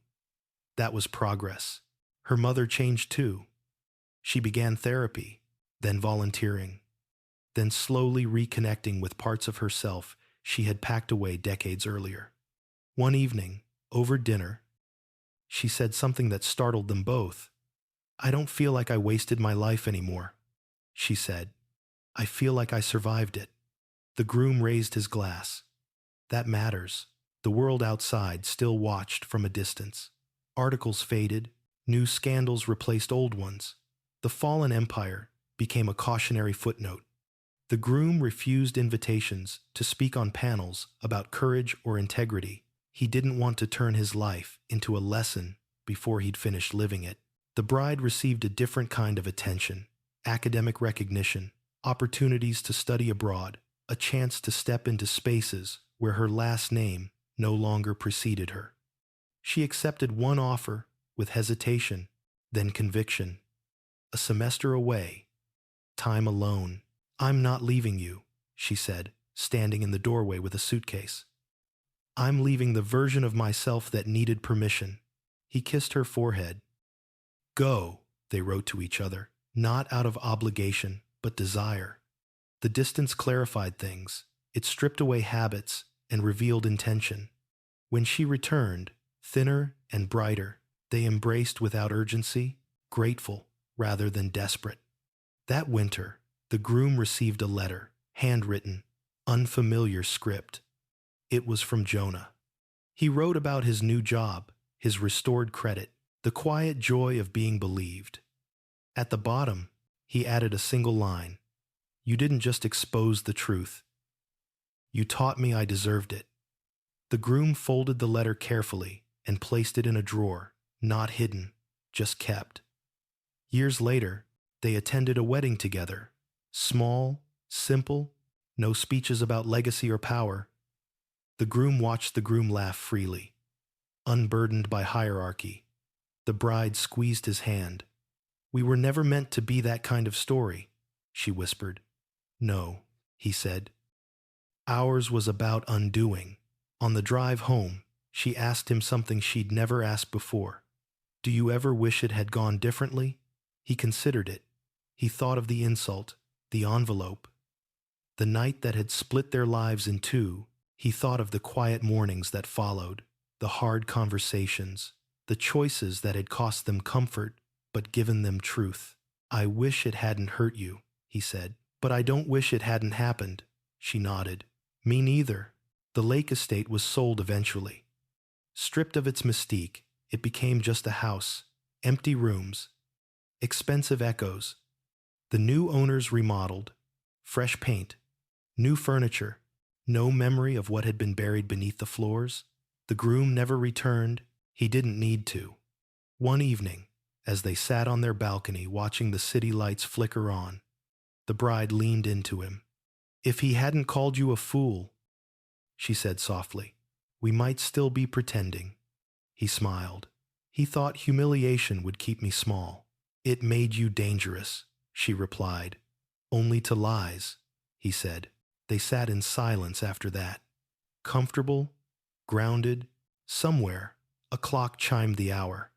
That was progress. Her mother changed too. She began therapy, then volunteering, then slowly reconnecting with parts of herself she had packed away decades earlier. One evening, over dinner, she said something that startled them both. "I don't feel like I wasted my life anymore," she said. "I feel like I survived it." The groom raised his glass. That matters. The world outside still watched from a distance. Articles faded, new scandals replaced old ones. The fallen empire became a cautionary footnote. The groom refused invitations to speak on panels about courage or integrity. He didn't want to turn his life into a lesson before he'd finished living it. The bride received a different kind of attention, academic recognition, opportunities to study abroad, a chance to step into spaces where her last name no longer preceded her. She accepted one offer with hesitation, then conviction. A semester away, time alone. "I'm not leaving you," she said, standing in the doorway with a suitcase. "I'm leaving the version of myself that needed permission." He kissed her forehead. "Go," they wrote to each other, not out of obligation, but desire. The distance clarified things. It stripped away habits and revealed intention. When she returned, thinner and brighter, they embraced without urgency, grateful rather than desperate. That winter, the groom received a letter, handwritten, unfamiliar script. It was from Jonah. He wrote about his new job, his restored credit, the quiet joy of being believed. At the bottom, he added a single line. "You didn't just expose the truth. You taught me I deserved it." The groom folded the letter carefully and placed it in a drawer, not hidden, just kept. Years later, they attended a wedding together. Small, simple, no speeches about legacy or power. The groom watched the groom laugh freely, unburdened by hierarchy. The bride squeezed his hand. "We were never meant to be that kind of story," she whispered. "No," he said. "Ours was about undoing." On the drive home, she asked him something she'd never asked before. "Do you ever wish it had gone differently?" He considered it. He thought of the insult, the envelope. The night that had split their lives in two. He thought of the quiet mornings that followed, the hard conversations, the choices that had cost them comfort but given them truth. "I wish it hadn't hurt you," he said. "But I don't wish it hadn't happened," she nodded. "Me neither." The lake estate was sold eventually. Stripped of its mystique, it became just a house, empty rooms, expensive echoes. The new owners remodeled, fresh paint, new furniture, no memory of what had been buried beneath the floors. The groom never returned. He didn't need to. One evening, as they sat on their balcony watching the city lights flicker on, the bride leaned into him. "If he hadn't called you a fool," she said softly, "we might still be pretending." He smiled. "He thought humiliation would keep me small." "It made you dangerous," she replied. "Only to lies," he said. They sat in silence after that. Comfortable, grounded, somewhere, a clock chimed the hour.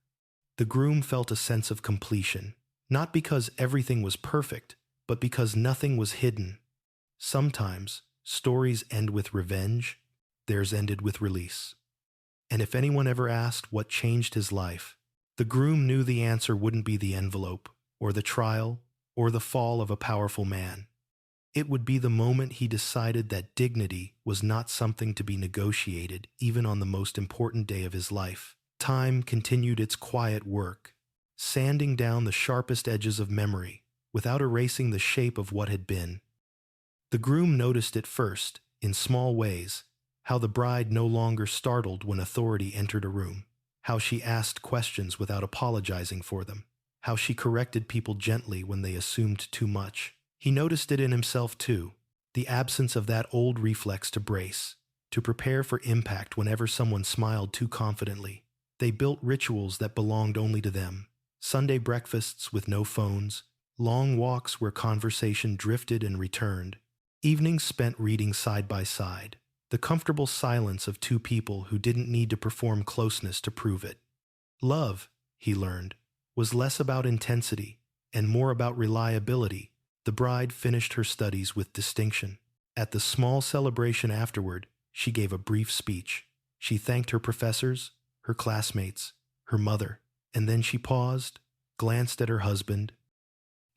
The groom felt a sense of completion, not because everything was perfect, but because nothing was hidden. Sometimes, stories end with revenge, theirs ended with release. And if anyone ever asked what changed his life, the groom knew the answer wouldn't be the envelope, or the trial, or the fall of a powerful man. It would be the moment he decided that dignity was not something to be negotiated even on the most important day of his life. Time continued its quiet work, sanding down the sharpest edges of memory without erasing the shape of what had been. The groom noticed it first, in small ways, how the bride no longer startled when authority entered a room, how she asked questions without apologizing for them, how she corrected people gently when they assumed too much. He noticed it in himself too, the absence of that old reflex to brace, to prepare for impact whenever someone smiled too confidently. They built rituals that belonged only to them, Sunday breakfasts with no phones, long walks where conversation drifted and returned, evenings spent reading side by side, the comfortable silence of two people who didn't need to perform closeness to prove it. Love, he learned, was less about intensity and more about reliability. The bride finished her studies with distinction. At the small celebration afterward, she gave a brief speech. She thanked her professors, her classmates, her mother, and then she paused, glanced at her husband,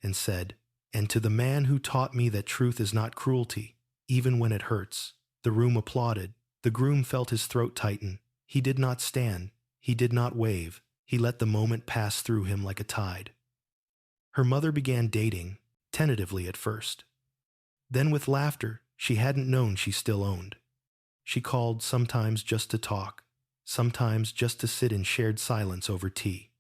and said, "And to the man who taught me that truth is not cruelty, even when it hurts." The room applauded. The groom felt his throat tighten. He did not stand. He did not wave. He let the moment pass through him like a tide. Her mother began dating, tentatively at first. Then with laughter she hadn't known she still owned. She called sometimes just to talk, sometimes just to sit in shared silence over tea.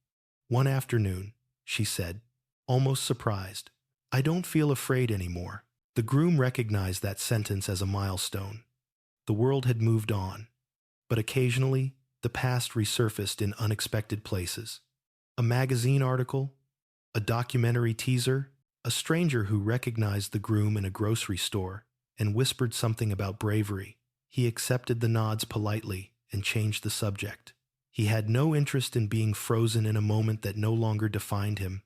One afternoon, she said, almost surprised, "I don't feel afraid anymore." The groom recognized that sentence as a milestone. The world had moved on, but occasionally the past resurfaced in unexpected places. A magazine article, a documentary teaser, a stranger who recognized the groom in a grocery store and whispered something about bravery. He accepted the nods politely and changed the subject. He had no interest in being frozen in a moment that no longer defined him.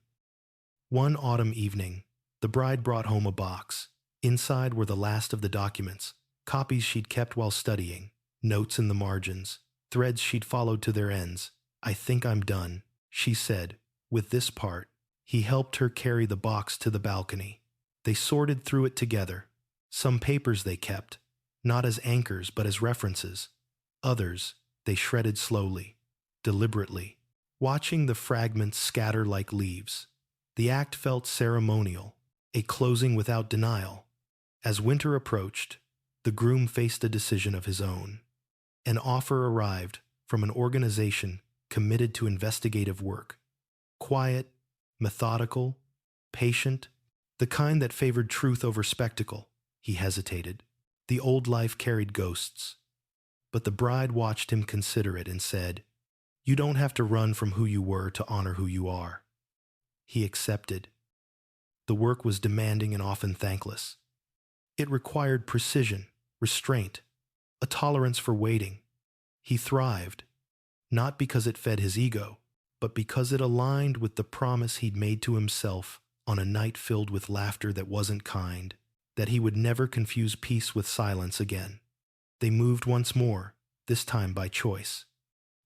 One autumn evening, the bride brought home a box. Inside were the last of the documents, copies she'd kept while studying, notes in the margins, threads she'd followed to their ends. "I think I'm done," she said, "with this part." He helped her carry the box to the balcony. They sorted through it together. Some papers they kept, not as anchors but as references. Others they shredded slowly, deliberately, watching the fragments scatter like leaves. The act felt ceremonial, a closing without denial. As winter approached, the groom faced a decision of his own. An offer arrived from an organization committed to investigative work. Quiet, methodical, patient, the kind that favored truth over spectacle. He hesitated. The old life carried ghosts. But the bride watched him consider it and said, "You don't have to run from who you were to honor who you are." He accepted. The work was demanding and often thankless. It required precision, restraint, a tolerance for waiting. He thrived, not because it fed his ego, but because it aligned with the promise he'd made to himself on a night filled with laughter that wasn't kind, that he would never confuse peace with silence again. They moved once more, this time by choice.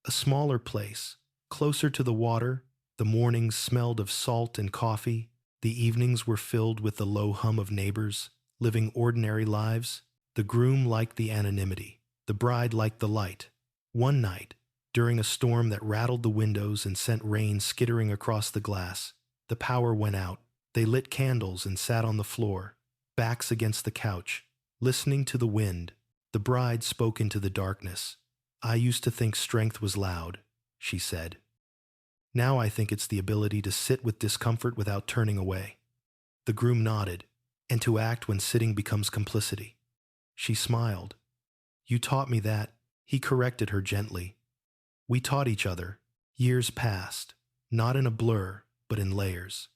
A smaller place, closer to the water, the mornings smelled of salt and coffee, the evenings were filled with the low hum of neighbors, living ordinary lives. The groom liked the anonymity, the bride liked the light. One night, during a storm that rattled the windows and sent rain skittering across the glass, the power went out. They lit candles and sat on the floor, backs against the couch, listening to the wind. The bride spoke into the darkness. "I used to think strength was loud," she said. "Now I think it's the ability to sit with discomfort without turning away." The groom nodded, "And to act when sitting becomes complicity." She smiled. "You taught me that." He corrected her gently. "We taught each other." Years passed, not in a blur, but in layers.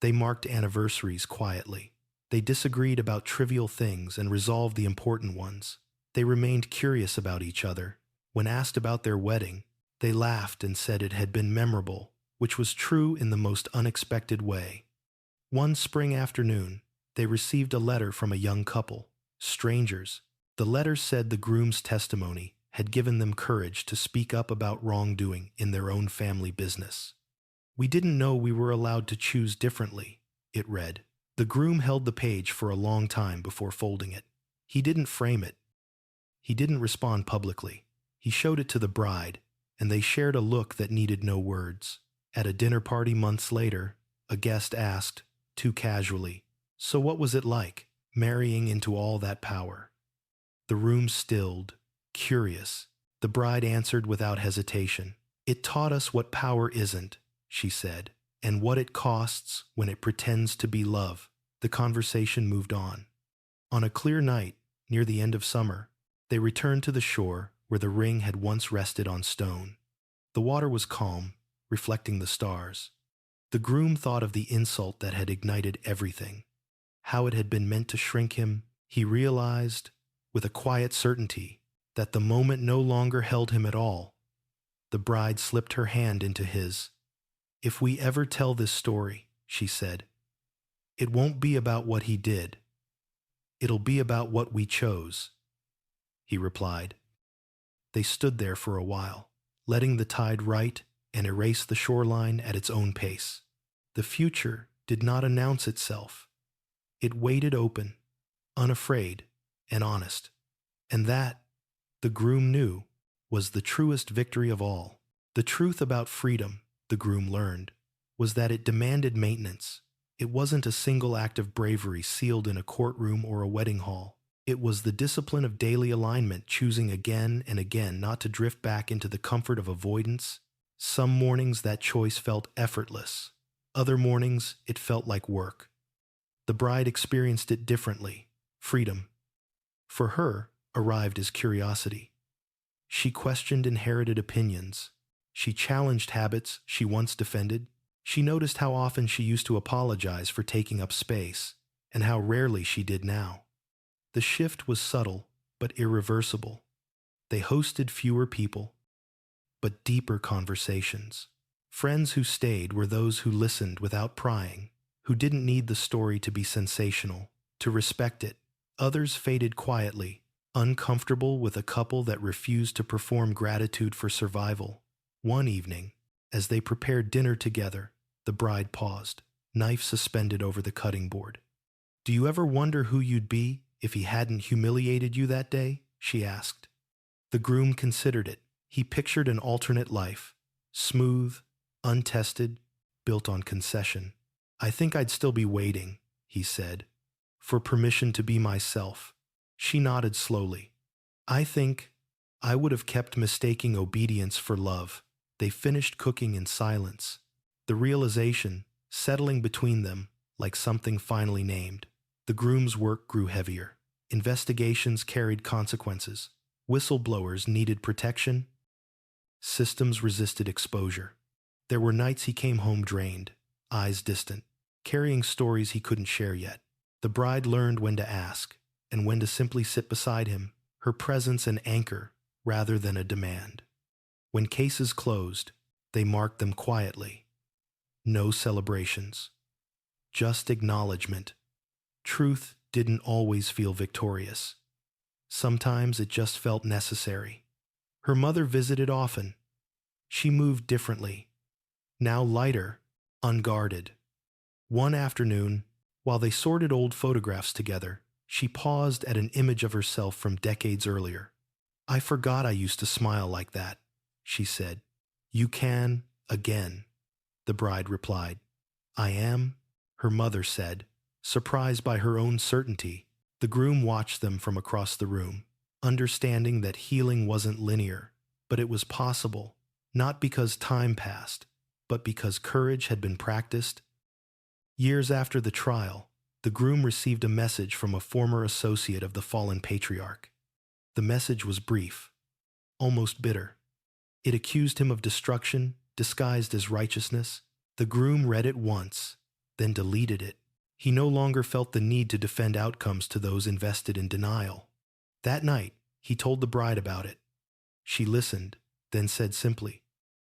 They marked anniversaries quietly. They disagreed about trivial things and resolved the important ones. They remained curious about each other. When asked about their wedding, they laughed and said it had been memorable, which was true in the most unexpected way. One spring afternoon, they received a letter from a young couple, strangers. The letter said the groom's testimony had given them courage to speak up about wrongdoing in their own family business. "We didn't know we were allowed to choose differently," it read. The groom held the page for a long time before folding it. He didn't frame it. He didn't respond publicly. He showed it to the bride, and they shared a look that needed no words. At a dinner party months later, a guest asked, too casually, "So what was it like, marrying into all that power?" The room stilled, curious. The bride answered without hesitation. "It taught us what power isn't," she said, "and what it costs when it pretends to be love." The conversation moved on. On a clear night, near the end of summer, they returned to the shore where the ring had once rested on stone. The water was calm, reflecting the stars. The groom thought of the insult that had ignited everything, how it had been meant to shrink him. He realized, with a quiet certainty, that the moment no longer held him at all. The bride slipped her hand into his. "If we ever tell this story," she said, "it won't be about what he did. It'll be about what we chose," he replied. They stood there for a while, letting the tide write and erase the shoreline at its own pace. The future did not announce itself. It waited open, unafraid, and honest. And that, the groom knew, was the truest victory of all. The truth about freedom, the groom learned, was that it demanded maintenance. It wasn't a single act of bravery sealed in a courtroom or a wedding hall. It was the discipline of daily alignment, choosing again and again not to drift back into the comfort of avoidance. Some mornings that choice felt effortless. Other mornings it felt like work. The bride experienced it differently. Freedom, for her, arrived as curiosity. She questioned inherited opinions. She challenged habits she once defended. She noticed how often she used to apologize for taking up space, and how rarely she did now. The shift was subtle, but irreversible. They hosted fewer people, but deeper conversations. Friends who stayed were those who listened without prying, who didn't need the story to be sensational, to respect it. Others faded quietly, uncomfortable with a couple that refused to perform gratitude for survival. One evening, as they prepared dinner together, the bride paused, knife suspended over the cutting board. "Do you ever wonder who you'd be if he hadn't humiliated you that day?" she asked. The groom considered it. He pictured an alternate life, smooth, untested, built on concession. "I think I'd still be waiting," he said, "for permission to be myself." She nodded slowly. "I think I would have kept mistaking obedience for love." They finished cooking in silence, the realization settling between them like something finally named. The groom's work grew heavier. Investigations carried consequences. Whistleblowers needed protection. Systems resisted exposure. There were nights he came home drained, eyes distant, carrying stories he couldn't share yet. The bride learned when to ask, and when to simply sit beside him, her presence an anchor rather than a demand. When cases closed, they marked them quietly. No celebrations, just acknowledgement. Truth didn't always feel victorious. Sometimes it just felt necessary. Her mother visited often. She moved differently, now lighter, unguarded. One afternoon, while they sorted old photographs together, she paused at an image of herself from decades earlier. "I forgot I used to smile like that," she said. "You can, again," the bride replied. "I am," her mother said, surprised by her own certainty. The groom watched them from across the room, understanding that healing wasn't linear, but it was possible, not because time passed, but because courage had been practiced. Years after the trial, the groom received a message from a former associate of the fallen patriarch. The message was brief, almost bitter. It accused him of destruction, disguised as righteousness. The groom read it once, then deleted it. He no longer felt the need to defend outcomes to those invested in denial. That night, he told the bride about it. She listened, then said simply,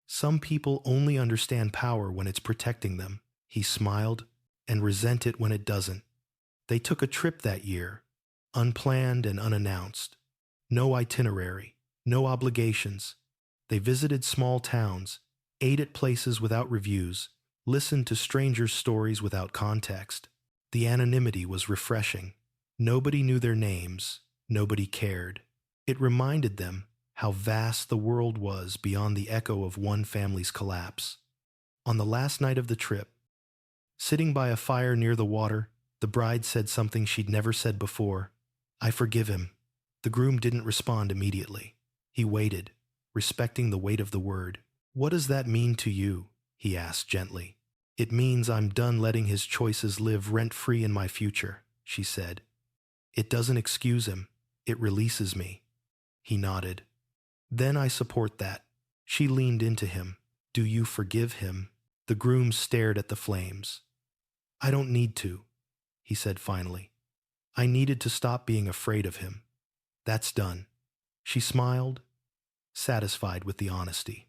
"Some people only understand power when it's protecting them." He smiled, "and resent it when it doesn't." They took a trip that year, unplanned and unannounced. No itinerary, no obligations. They visited small towns, ate at places without reviews, listened to strangers' stories without context. The anonymity was refreshing. Nobody knew their names, nobody cared. It reminded them how vast the world was beyond the echo of one family's collapse. On the last night of the trip, sitting by a fire near the water, the bride said something she'd never said before. "I forgive him." The groom didn't respond immediately. He waited, respecting the weight of the word. "What does that mean to you?" he asked gently. "It means I'm done letting his choices live rent-free in my future," she said. "It doesn't excuse him, it releases me." He nodded. "Then I support that." She leaned into him. "Do you forgive him?" The groom stared at the flames. "I don't need to," he said finally. "I needed to stop being afraid of him. That's done." She smiled, satisfied with the honesty.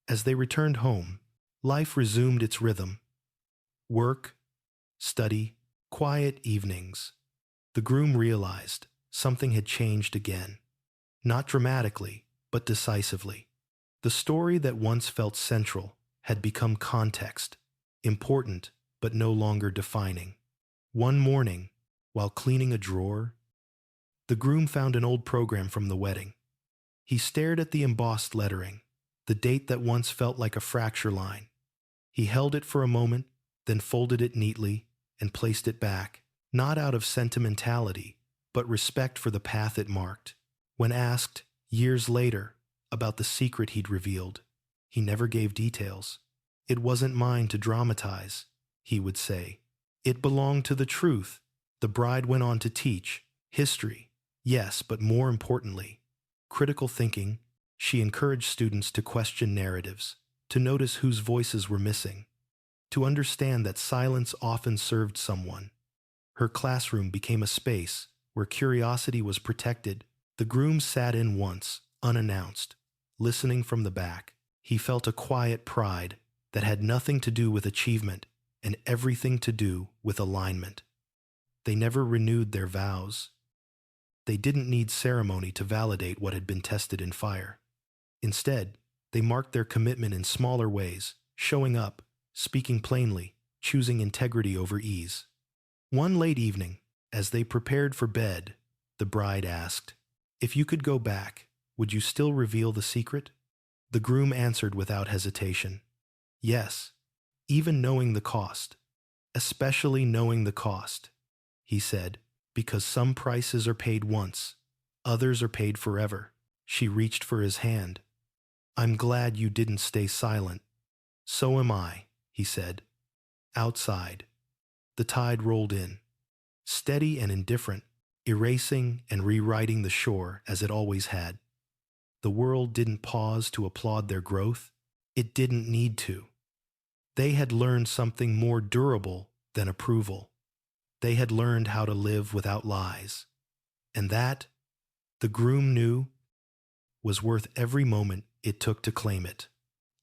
As they returned home, life resumed its rhythm. Work, study, quiet evenings. The groom realized something had changed again. Not dramatically, but decisively. The story that once felt central had become context, important, but no longer defining. One morning, while cleaning a drawer, the groom found an old program from the wedding. He stared at the embossed lettering, the date that once felt like a fracture line. He held it for a moment, then folded it neatly and placed it back, not out of sentimentality, but respect for the path it marked. When asked, years later, about the secret he'd revealed, he never gave details. "It wasn't mine to dramatize," he would say. "It belonged to the truth." The bride went on to teach history, yes, but more importantly, critical thinking. She encouraged students to question narratives, to notice whose voices were missing, to understand that silence often served someone. Her classroom became a space where curiosity was protected. The groom sat in once, unannounced, listening from the back. He felt a quiet pride that had nothing to do with achievement and everything to do with alignment. They never renewed their vows. They didn't need ceremony to validate what had been tested in fire. Instead, they marked their commitment in smaller ways, showing up, speaking plainly, choosing integrity over ease. One late evening, as they prepared for bed, the bride asked, "If you could go back, would you still reveal the secret?" The groom answered without hesitation, "Yes, even knowing the cost, especially knowing the cost," he said, "because some prices are paid once, others are paid forever." She reached for his hand. "I'm glad you didn't stay silent." "So am I," he said. Outside, the tide rolled in, steady and indifferent, erasing and rewriting the shore as it always had. The world didn't pause to applaud their growth. It didn't need to. They had learned something more durable than approval. They had learned how to live without lies. And that, the groom knew, was worth every moment it took to claim it.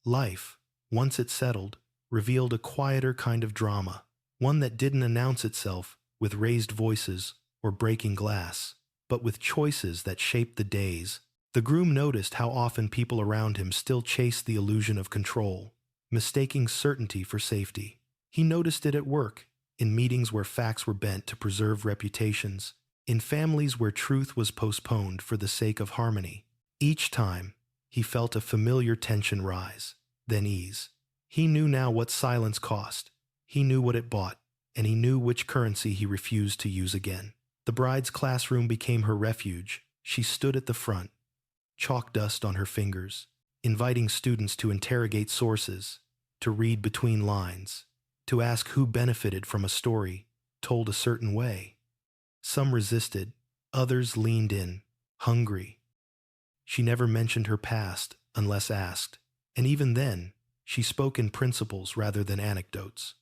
Life, once it settled, revealed a quieter kind of drama, one that didn't announce itself with raised voices or breaking glass, but with choices that shaped the days. The groom noticed how often people around him still chased the illusion of control, mistaking certainty for safety. He noticed it at work, in meetings where facts were bent to preserve reputations, in families where truth was postponed for the sake of harmony. Each time, he felt a familiar tension rise, then ease. He knew now what silence cost. He knew what it bought, and he knew which currency he refused to use again. The bride's classroom became her refuge. She stood at the front, chalk dust on her fingers, inviting students to interrogate sources, to read between lines, to ask who benefited from a story told a certain way. Some resisted, others leaned in, hungry. She never mentioned her past unless asked, and even then, she spoke in principles rather than anecdotes.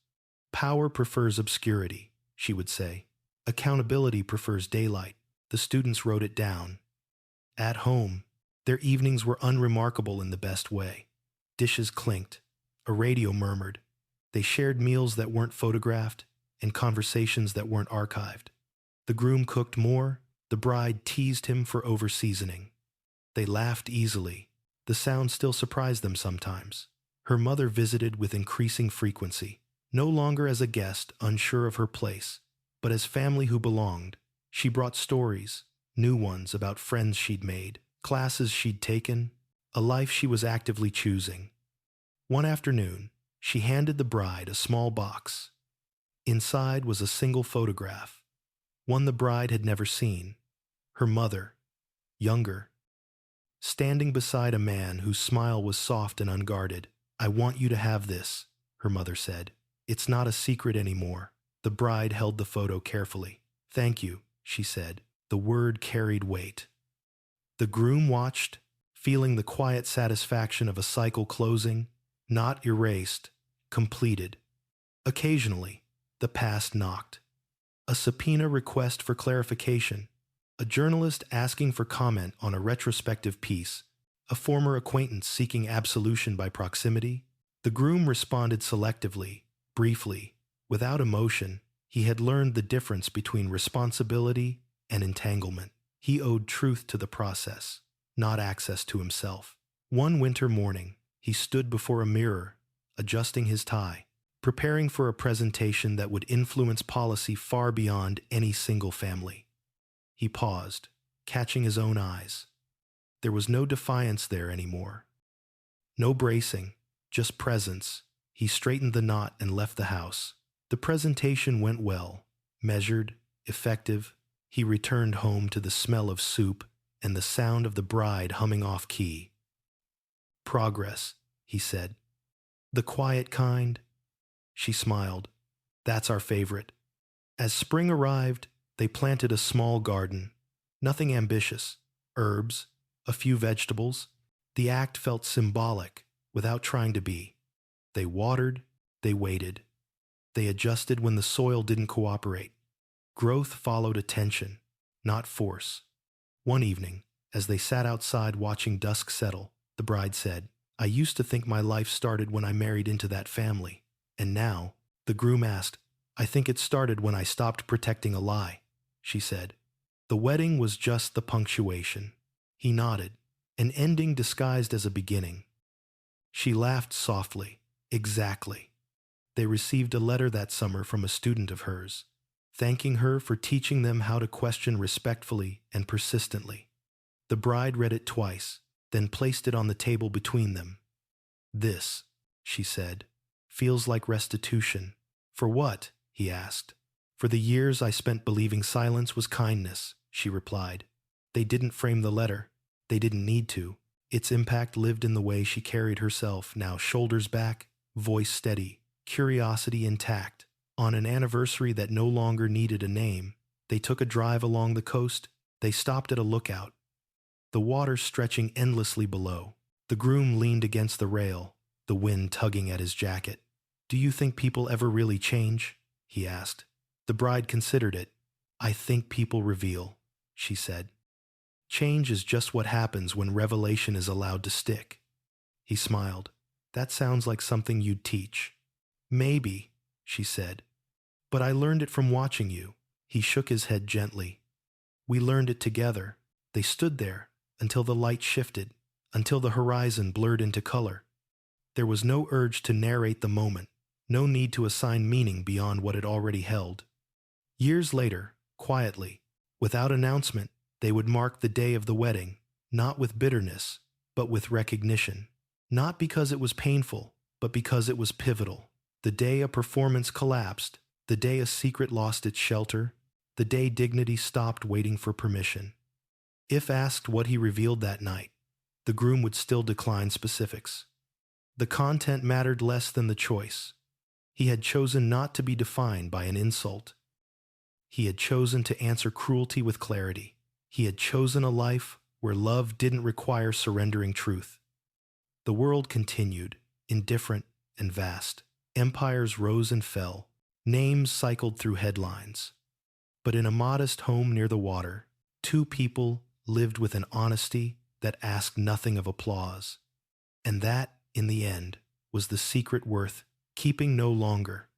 "Power prefers obscurity," she would say. "Accountability prefers daylight." The students wrote it down. At home, their evenings were unremarkable in the best way. Dishes clinked, a radio murmured. They shared meals that weren't photographed and conversations that weren't archived. The groom cooked more, the bride teased him for over-seasoning. They laughed easily. The sound still surprised them sometimes. Her mother visited with increasing frequency, no longer as a guest unsure of her place, but as family who belonged. She brought stories, new ones about friends she'd made, classes she'd taken, a life she was actively choosing. One afternoon, she handed the bride a small box. Inside was a single photograph, one the bride had never seen. Her mother, younger, standing beside a man whose smile was soft and unguarded. "I want you to have this," her mother said. "It's not a secret anymore." The bride held the photo carefully. "Thank you," she said. The word carried weight. The groom watched, feeling the quiet satisfaction of a cycle closing, not erased, completed. Occasionally, the past knocked. A subpoena request for clarification, a journalist asking for comment on a retrospective piece, a former acquaintance seeking absolution by proximity. The groom responded selectively, briefly, without emotion. He had learned the difference between responsibility and entanglement. He owed truth to the process, not access to himself. One winter morning, he stood before a mirror, adjusting his tie, preparing for a presentation that would influence policy far beyond any single family. He paused, catching his own eyes. There was no defiance there anymore. No bracing, just presence. He straightened the knot and left the house. The presentation went well, measured, effective. He returned home to the smell of soup and the sound of the bride humming off key. "Progress," he said. "The quiet kind?" She smiled. "That's our favorite." As spring arrived, they planted a small garden. Nothing ambitious. Herbs, a few vegetables. The act felt symbolic, without trying to be. They watered, they waited. They adjusted when the soil didn't cooperate. Growth followed attention, not force. One evening, as they sat outside watching dusk settle, the bride said, "I used to think my life started when I married into that family. And now," the groom asked, "I think it started when I stopped protecting a lie," she said. The wedding was just the punctuation. He nodded, an ending disguised as a beginning. She laughed softly. Exactly. They received a letter that summer from a student of hers, thanking her for teaching them how to question respectfully and persistently. The bride read it twice, then placed it on the table between them. "This," she said, "feels like restitution." "For what?" he asked. "For the years I spent believing silence was kindness," she replied. They didn't frame the letter. They didn't need to. Its impact lived in the way she carried herself, now shoulders back, voice steady, curiosity intact. On an anniversary that no longer needed a name, they took a drive along the coast. They stopped at a lookout, the water stretching endlessly below. The groom leaned against the rail, the wind tugging at his jacket. "Do you think people ever really change?" he asked. The bride considered it. "I think people reveal," she said. "Change is just what happens when revelation is allowed to stick." He smiled. "That sounds like something you'd teach." "Maybe," she said. "But I learned it from watching you." He shook his head gently. "We learned it together." They stood there until the light shifted, until the horizon blurred into color. There was no urge to narrate the moment, no need to assign meaning beyond what it already held. Years later, quietly, without announcement, they would mark the day of the wedding, not with bitterness, but with recognition. Not because it was painful, but because it was pivotal. The day a performance collapsed, the day a secret lost its shelter, the day dignity stopped waiting for permission. If asked what he revealed that night, the groom would still decline specifics. The content mattered less than the choice. He had chosen not to be defined by an insult. He had chosen to answer cruelty with clarity. He had chosen a life where love didn't require surrendering truth. The world continued, indifferent and vast. Empires rose and fell. Names cycled through headlines. But in a modest home near the water, two people lived with an honesty that asked nothing of applause. And that, in the end, was the secret worth keeping no longer.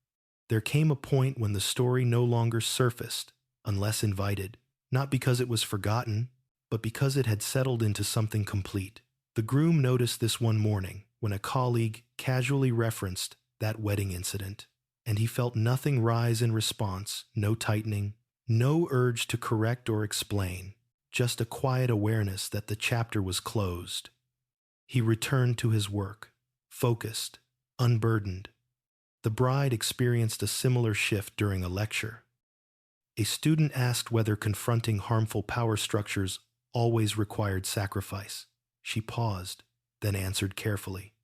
There came a point when the story no longer surfaced, unless invited, not because it was forgotten, but because it had settled into something complete. The groom noticed this one morning when a colleague casually referenced that wedding incident, and he felt nothing rise in response, no tightening, no urge to correct or explain, just a quiet awareness that the chapter was closed. He returned to his work, focused, unburdened. The bride experienced a similar shift during a lecture. A student asked whether confronting harmful power structures always required sacrifice. She paused, then answered carefully.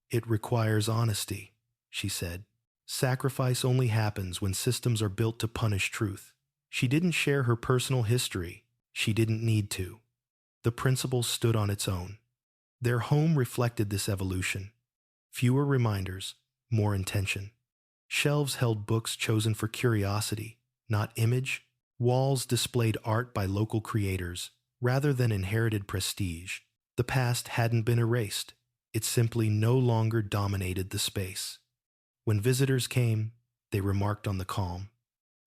"It requires honesty," she said. "Sacrifice only happens when systems are built to punish truth." She didn't share her personal history. She didn't need to. The principle stood on its own. Their home reflected this evolution. Fewer reminders, more intention. Shelves held books chosen for curiosity, not image. Walls displayed art by local creators, rather than inherited prestige. The past hadn't been erased. It simply no longer dominated the space. When visitors came, they remarked on the calm.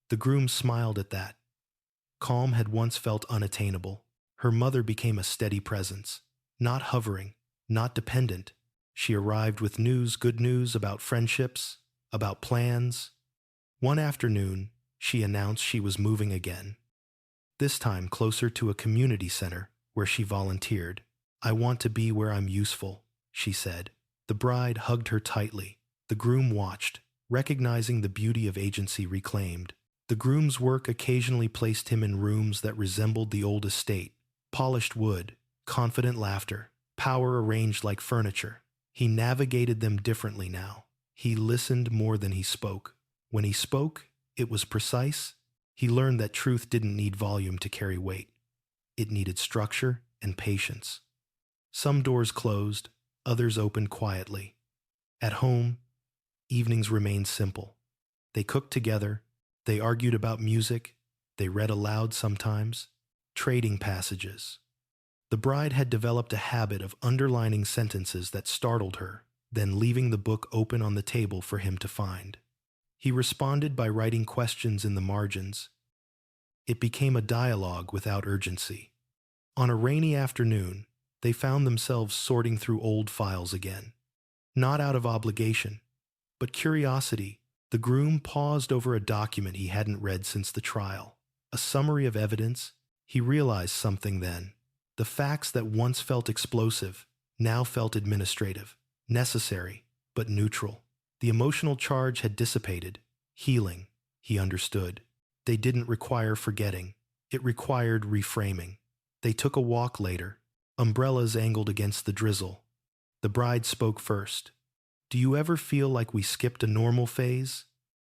The groom smiled at that. Calm had once felt unattainable. Her mother became a steady presence, not hovering, not dependent. She arrived with news, good news about friendships, about plans. One afternoon, she announced she was moving again. This time closer to a community center where she volunteered. "I want to be where I'm useful," she said. The bride hugged her tightly. The groom watched, recognizing the beauty of agency reclaimed. The groom's work occasionally placed him in rooms that resembled the old estate: polished wood, confident laughter, power arranged like furniture. He navigated them differently now. He listened more than he spoke. When he spoke, it was precise. He learned that truth didn't need volume to carry weight. It needed structure and patience. Some doors closed, others opened quietly. At home, evenings remained simple. They cooked together, they argued about music, they read aloud sometimes, trading passages. The bride had developed a habit of underlining sentences that startled her, then leaving the book open on the table for him to find. He responded by writing questions in the margins. It became a dialogue without urgency. On a rainy afternoon, they found themselves sorting through old files again. Not out of obligation, but curiosity. The groom paused over a document he hadn't read since the trial. A summary of evidence. He realized something then. The facts that once felt explosive now felt administrative, necessary, but neutral. The emotional charge had dissipated. Healing, he understood. They didn't require forgetting. It required reframing. They took a walk later, umbrellas angled against the drizzle. The bride spoke first. "Do you ever feel like we skipped a normal phase?"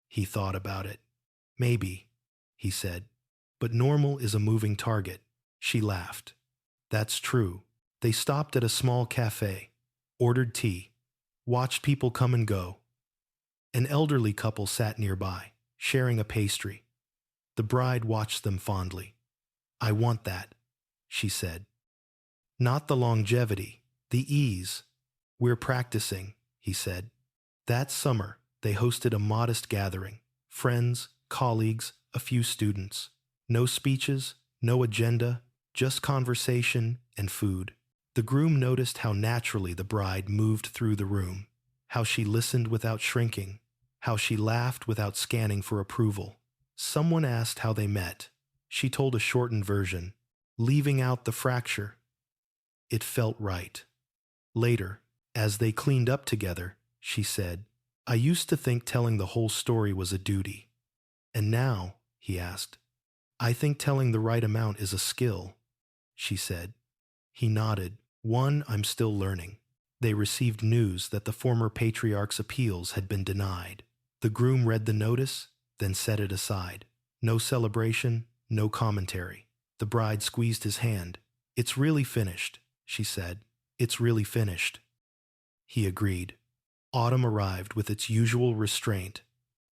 He thought about it. "Maybe," he said. "But normal is a moving target." She laughed. "That's true." They stopped at a small cafe, ordered tea, watched people come and go. An elderly couple sat nearby, sharing a pastry. The bride watched them fondly. "I want that," she said. "Not the longevity, the ease. We're practicing," he said. That summer, they hosted a modest gathering. Friends, colleagues, a few students. No speeches, no agenda, just conversation and food. The groom noticed how naturally the bride moved through the room, how she listened without shrinking, how she laughed without scanning for approval. Someone asked how they met. She told a shortened version, leaving out the fracture. It felt right. Later, as they cleaned up together, she said, "I used to think telling the whole story was a duty. And now," he asked, "I think telling the right amount is a skill," she said. He nodded. "One I'm still learning." They received news that the former patriarch's appeals had been denied. The groom read the notice, then set it aside. No celebration, no commentary. The bride squeezed his hand. "It's really finished," she said. "It's really finished." He agreed. Autumn arrived with its usual restraint.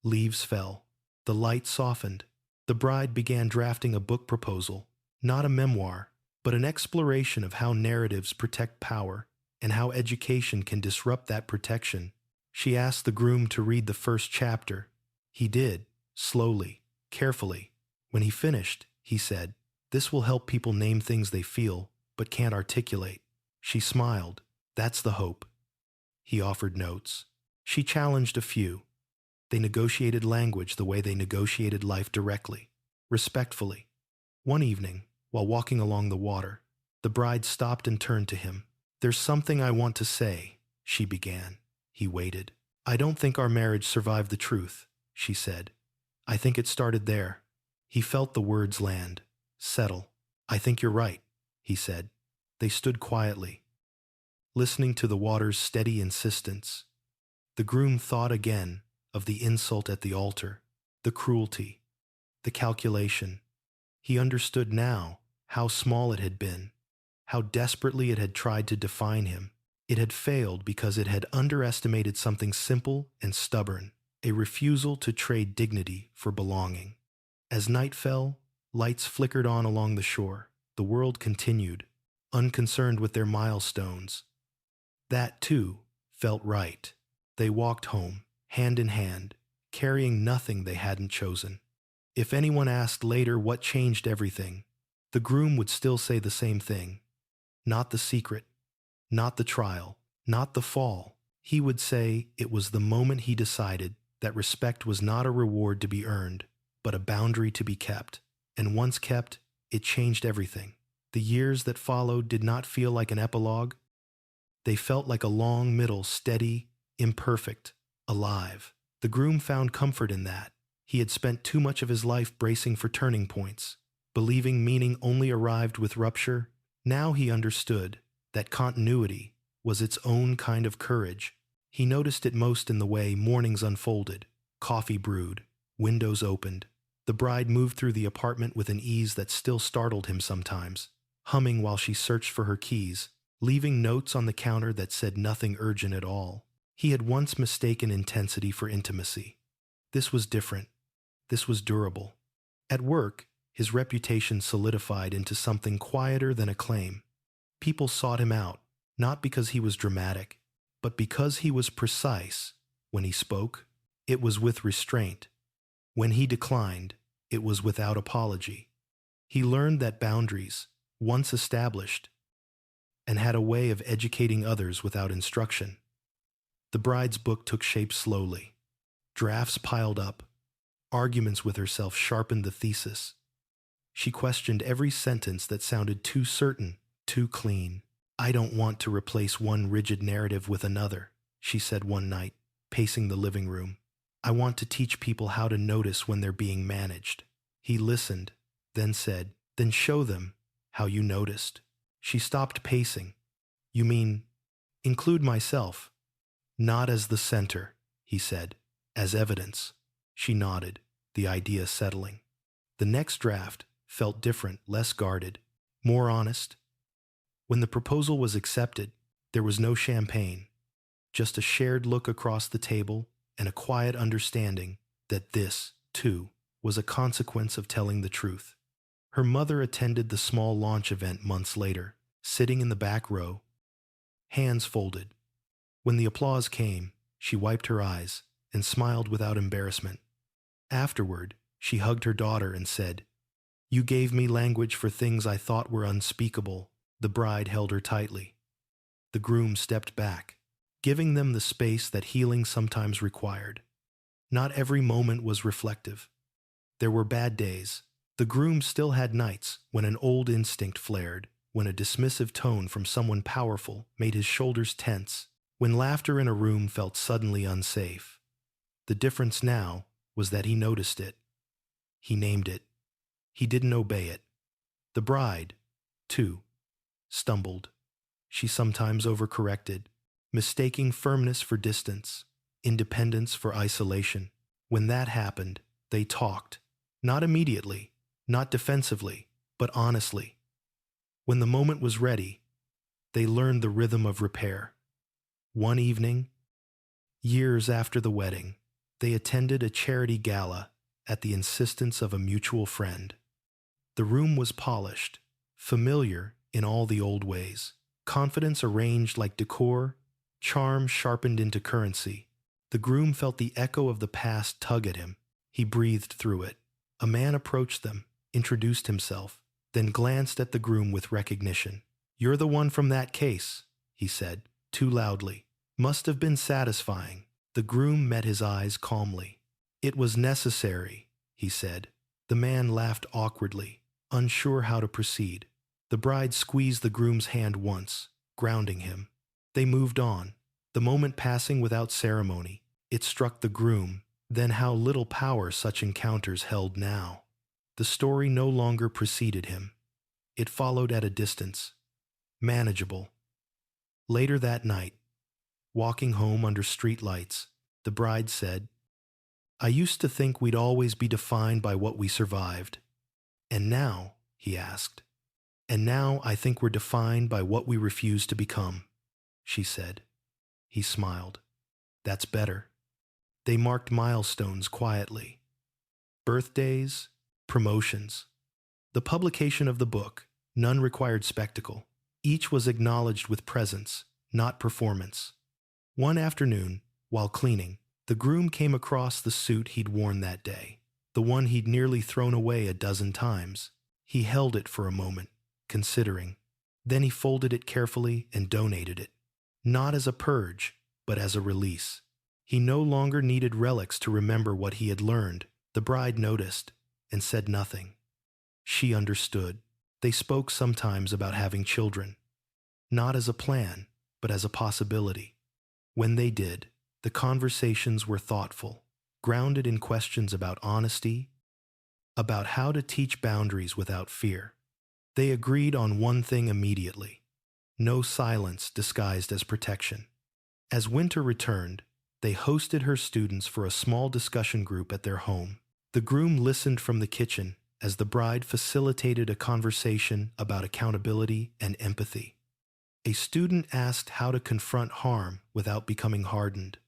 Leaves fell. The light softened. The bride began drafting a book proposal, not a memoir, but an exploration of how narratives protect power and how education can disrupt that protection. She asked the groom to read the first chapter. He did, slowly, carefully. When he finished, he said, "This will help people name things they feel but can't articulate." She smiled. "That's the hope." He offered notes. She challenged a few. They negotiated language the way they negotiated life directly, respectfully. One evening, while walking along the water, the bride stopped and turned to him. "There's something I want to say," she began. He waited. "I don't think our marriage survived the truth," she said. "I think it started there." He felt the words land, settle. "I think you're right," he said. They stood quietly, listening to the water's steady insistence. The groom thought again of the insult at the altar, the cruelty, the calculation. He understood now how small it had been, how desperately it had tried to define him. It had failed because it had underestimated something simple and stubborn, a refusal to trade dignity for belonging. As night fell, lights flickered on along the shore. The world continued, unconcerned with their milestones. That, too, felt right. They walked home, hand in hand, carrying nothing they hadn't chosen. If anyone asked later what changed everything, the groom would still say the same thing. Not the secret, not the trial, not the fall. He would say it was the moment he decided that respect was not a reward to be earned, but a boundary to be kept. And once kept, it changed everything. The years that followed did not feel like an epilogue. They felt like a long middle, steady, imperfect, alive. The groom found comfort in that. He had spent too much of his life bracing for turning points, believing meaning only arrived with rupture. Now he understood that continuity was its own kind of courage. He noticed it most in the way mornings unfolded, coffee brewed, windows opened. The bride moved through the apartment with an ease that still startled him sometimes, humming while she searched for her keys, leaving notes on the counter that said nothing urgent at all. He had once mistaken intensity for intimacy. This was different. This was durable. At work, his reputation solidified into something quieter than acclaim. People sought him out, not because he was dramatic, but because he was precise. When he spoke, it was with restraint. When he declined, it was without apology. He learned that boundaries, once established, and had a way of educating others without instruction. The bride's book took shape slowly. Drafts piled up. Arguments with herself sharpened the thesis. She questioned every sentence that sounded too certain, too clean. "I don't want to replace one rigid narrative with another," she said one night, pacing the living room. "I want to teach people how to notice when they're being managed." He listened, then said, "Then show them how you noticed." She stopped pacing. "You mean, include myself?" "Not as the center," he said, "as evidence." She nodded, the idea settling. The next draft felt different, less guarded, more honest. When the proposal was accepted, there was no champagne, just a shared look across the table and a quiet understanding that this, too, was a consequence of telling the truth. Her mother attended the small launch event months later, sitting in the back row, hands folded. When the applause came, she wiped her eyes and smiled without embarrassment. Afterward, she hugged her daughter and said, "You gave me language for things I thought were unspeakable." The bride held her tightly. The groom stepped back, giving them the space that healing sometimes required. Not every moment was reflective. There were bad days. The groom still had nights when an old instinct flared, when a dismissive tone from someone powerful made his shoulders tense, when laughter in a room felt suddenly unsafe. The difference now was that he noticed it. He named it. He didn't obey it. The bride, too, stumbled. She sometimes overcorrected, mistaking firmness for distance, independence for isolation. When that happened, they talked. Not immediately, not defensively, but honestly. When the moment was ready, they learned the rhythm of repair. One evening, years after the wedding, they attended a charity gala at the insistence of a mutual friend. The room was polished, familiar in all the old ways. Confidence arranged like decor, charm sharpened into currency. The groom felt the echo of the past tug at him. He breathed through it. A man approached them, introduced himself, then glanced at the groom with recognition. "You're the one from that case," he said, too loudly. Must have been satisfying. The groom met his eyes calmly. It was necessary, he said. The man laughed awkwardly, unsure how to proceed. The bride squeezed the groom's hand once, grounding him. They moved on, the moment passing without ceremony. It struck the groom, then how little power such encounters held now. The story no longer preceded him. It followed at a distance, manageable. Later that night, walking home under street lights, the bride said, "I used to think we'd always be defined by what we survived. And now," he asked, "and now I think we're defined by what we refuse to become," she said. He smiled. "That's better." They marked milestones quietly. Birthdays, promotions. The publication of the book, none required spectacle. Each was acknowledged with presence, not performance. One afternoon, while cleaning, the groom came across the suit he'd worn that day, the one he'd nearly thrown away a dozen times. He held it for a moment, considering. Then he folded it carefully and donated it. Not as a purge, but as a release. He no longer needed relics to remember what he had learned. The bride noticed and said nothing. She understood. They spoke sometimes about having children, not as a plan, but as a possibility. When they did, the conversations were thoughtful, grounded in questions about honesty, about how to teach boundaries without fear. They agreed on one thing immediately: no silence disguised as protection. As winter returned, they hosted her students for a small discussion group at their home. The groom listened from the kitchen as the bride facilitated a conversation about accountability and empathy. A student asked how to confront harm without becoming hardened.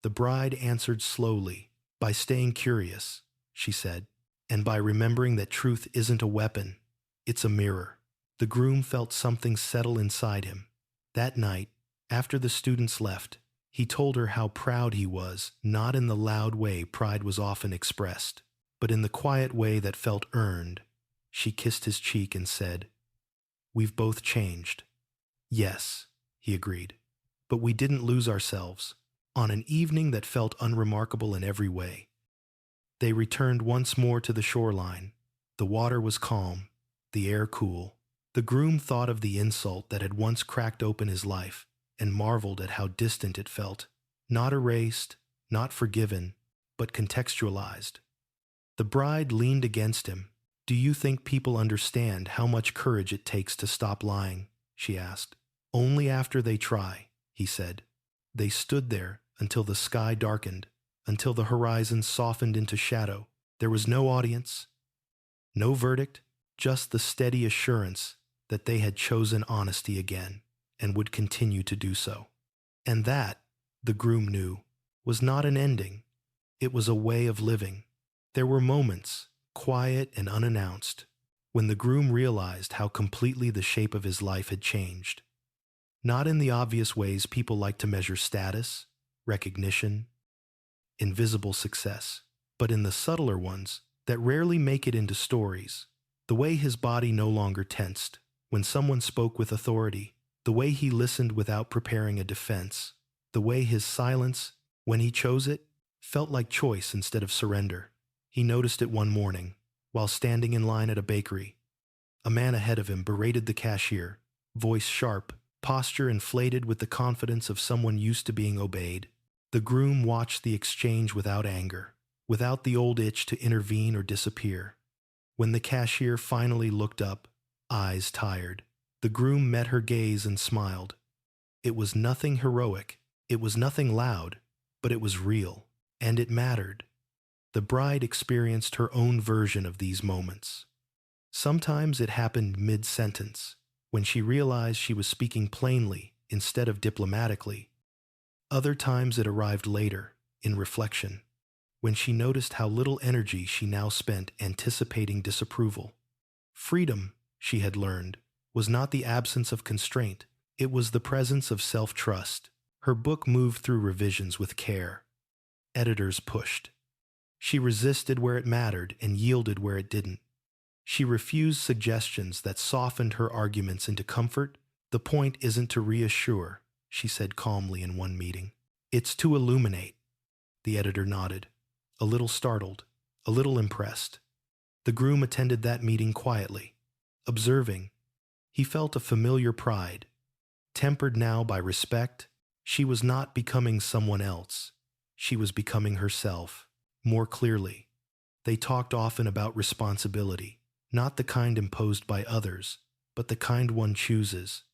The bride answered slowly, "By staying curious," she said, "and by remembering that truth isn't a weapon, it's a mirror." The groom felt something settle inside him. That night, after the students left, he told her how proud he was, not in the loud way pride was often expressed, but in the quiet way that felt earned. She kissed his cheek and said, "We've both changed." "Yes," he agreed, "but we didn't lose ourselves." On an evening that felt unremarkable in every way, they returned once more to the shoreline. The water was calm, the air cool. The groom thought of the insult that had once cracked open his life and marveled at how distant it felt. Not erased, not forgiven, but contextualized. The bride leaned against him. "Do you think people understand how much courage it takes to stop lying?" she asked. "Only after they try," he said. They stood there until the sky darkened, until the horizon softened into shadow. There was no audience, no verdict, just the steady assurance that they had chosen honesty again and would continue to do so. And that, the groom knew, was not an ending. It was a way of living. There were moments, quiet and unannounced, when the groom realized how completely the shape of his life had changed. Not in the obvious ways people like to measure status, recognition, invisible success, but in the subtler ones that rarely make it into stories. The way his body no longer tensed when someone spoke with authority, the way he listened without preparing a defense, the way his silence, when he chose it, felt like choice instead of surrender. He noticed it one morning, while standing in line at a bakery. A man ahead of him berated the cashier, voice sharp, posture inflated with the confidence of someone used to being obeyed. The groom watched the exchange without anger, without the old itch to intervene or disappear. When the cashier finally looked up, eyes tired, the groom met her gaze and smiled. It was nothing heroic, it was nothing loud, but it was real, and it mattered. The bride experienced her own version of these moments. Sometimes it happened mid-sentence, when she realized she was speaking plainly instead of diplomatically. Other times it arrived later, in reflection, when she noticed how little energy she now spent anticipating disapproval. Freedom, she had learned, was not the absence of constraint, it was the presence of self-trust. Her book moved through revisions with care. Editors pushed. She resisted where it mattered and yielded where it didn't. She refused suggestions that softened her arguments into comfort. "The point isn't to reassure," she said calmly in one meeting. It's to illuminate. The editor nodded, a little startled, a little impressed. The groom attended that meeting quietly, observing. He felt a familiar pride, tempered now by respect. She was not becoming someone else. She was becoming herself, more clearly. They talked often about responsibility, not the kind imposed by others, but the kind one chooses.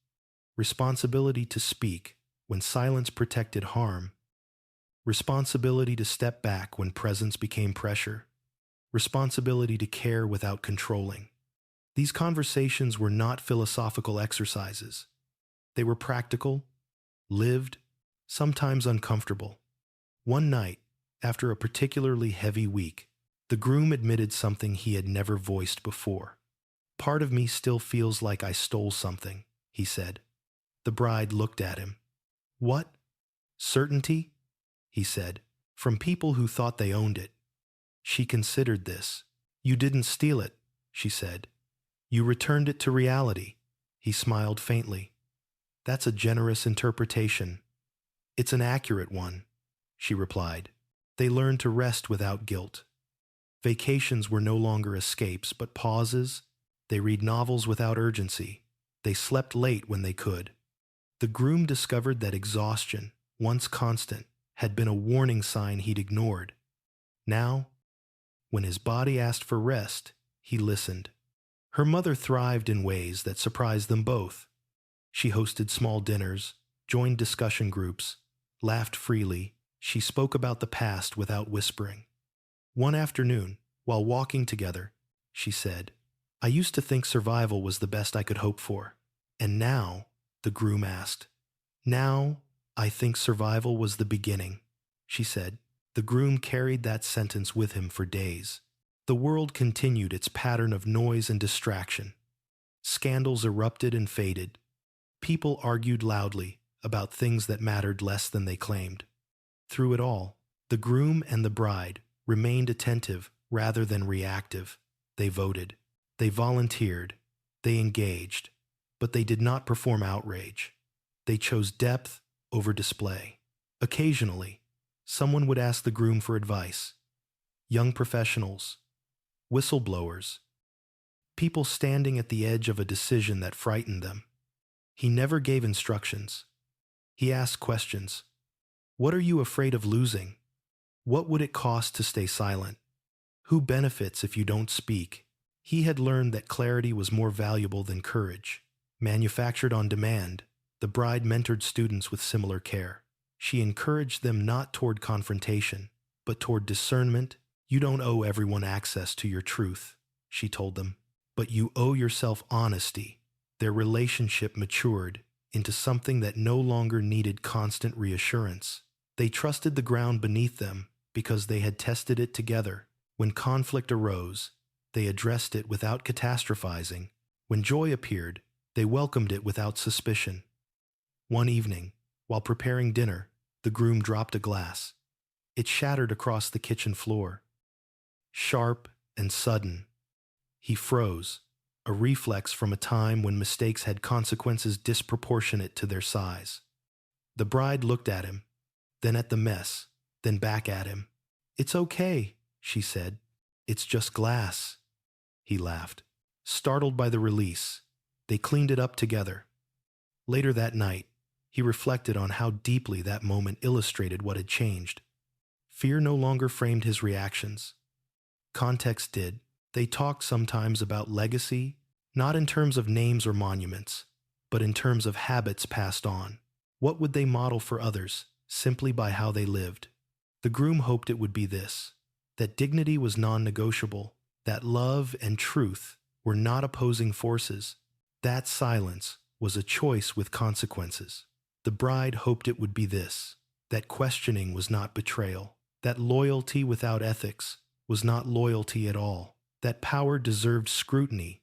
Responsibility to speak when silence protected harm. Responsibility to step back when presence became pressure. Responsibility to care without controlling. These conversations were not philosophical exercises. They were practical, lived, sometimes uncomfortable. One night, after a particularly heavy week, the groom admitted something he had never voiced before. Part of me still feels like I stole something, he said. The bride looked at him. What? Certainty? He said, from people who thought they owned it. She considered this. You didn't steal it, she said. You returned it to reality. He smiled faintly. That's a generous interpretation. It's an accurate one, she replied. They learned to rest without guilt. Vacations were no longer escapes, but pauses. They read novels without urgency. They slept late when they could. The groom discovered that exhaustion, once constant, had been a warning sign he'd ignored. Now, when his body asked for rest, he listened. Her mother thrived in ways that surprised them both. She hosted small dinners, joined discussion groups, laughed freely. She spoke about the past without whispering. One afternoon, while walking together, she said, I used to think survival was the best I could hope for. And now, the groom asked, now, I think survival was the beginning, she said. The groom carried that sentence with him for days. The world continued its pattern of noise and distraction. Scandals erupted and faded. People argued loudly about things that mattered less than they claimed. Through it all, the groom and the bride remained attentive rather than reactive. They voted. They volunteered. They engaged. But they did not perform outrage. They chose depth over display. Occasionally, someone would ask the groom for advice. Young professionals, whistleblowers, people standing at the edge of a decision that frightened them. He never gave instructions. He asked questions. What are you afraid of losing? What would it cost to stay silent? Who benefits if you don't speak? He had learned that clarity was more valuable than courage. Manufactured on demand, the bride mentored students with similar care. She encouraged them not toward confrontation, but toward discernment. You don't owe everyone access to your truth, she told them, but you owe yourself honesty. Their relationship matured into something that no longer needed constant reassurance. They trusted the ground beneath them because they had tested it together. When conflict arose, they addressed it without catastrophizing. When joy appeared, they welcomed it without suspicion. One evening, while preparing dinner, the groom dropped a glass. It shattered across the kitchen floor. Sharp and sudden. He froze, a reflex from a time when mistakes had consequences disproportionate to their size. The bride looked at him, then at the mess, then back at him. It's okay, she said. It's just glass. He laughed, startled by the release. They cleaned it up together. Later that night, he reflected on how deeply that moment illustrated what had changed. Fear no longer framed his reactions. Context did. They talked sometimes about legacy, not in terms of names or monuments, but in terms of habits passed on. What would they model for others, simply by how they lived? The groom hoped it would be this, that dignity was non-negotiable, that love and truth were not opposing forces, that silence was a choice with consequences. The bride hoped it would be this, that questioning was not betrayal, that loyalty without ethics was not loyalty at all, that power deserved scrutiny,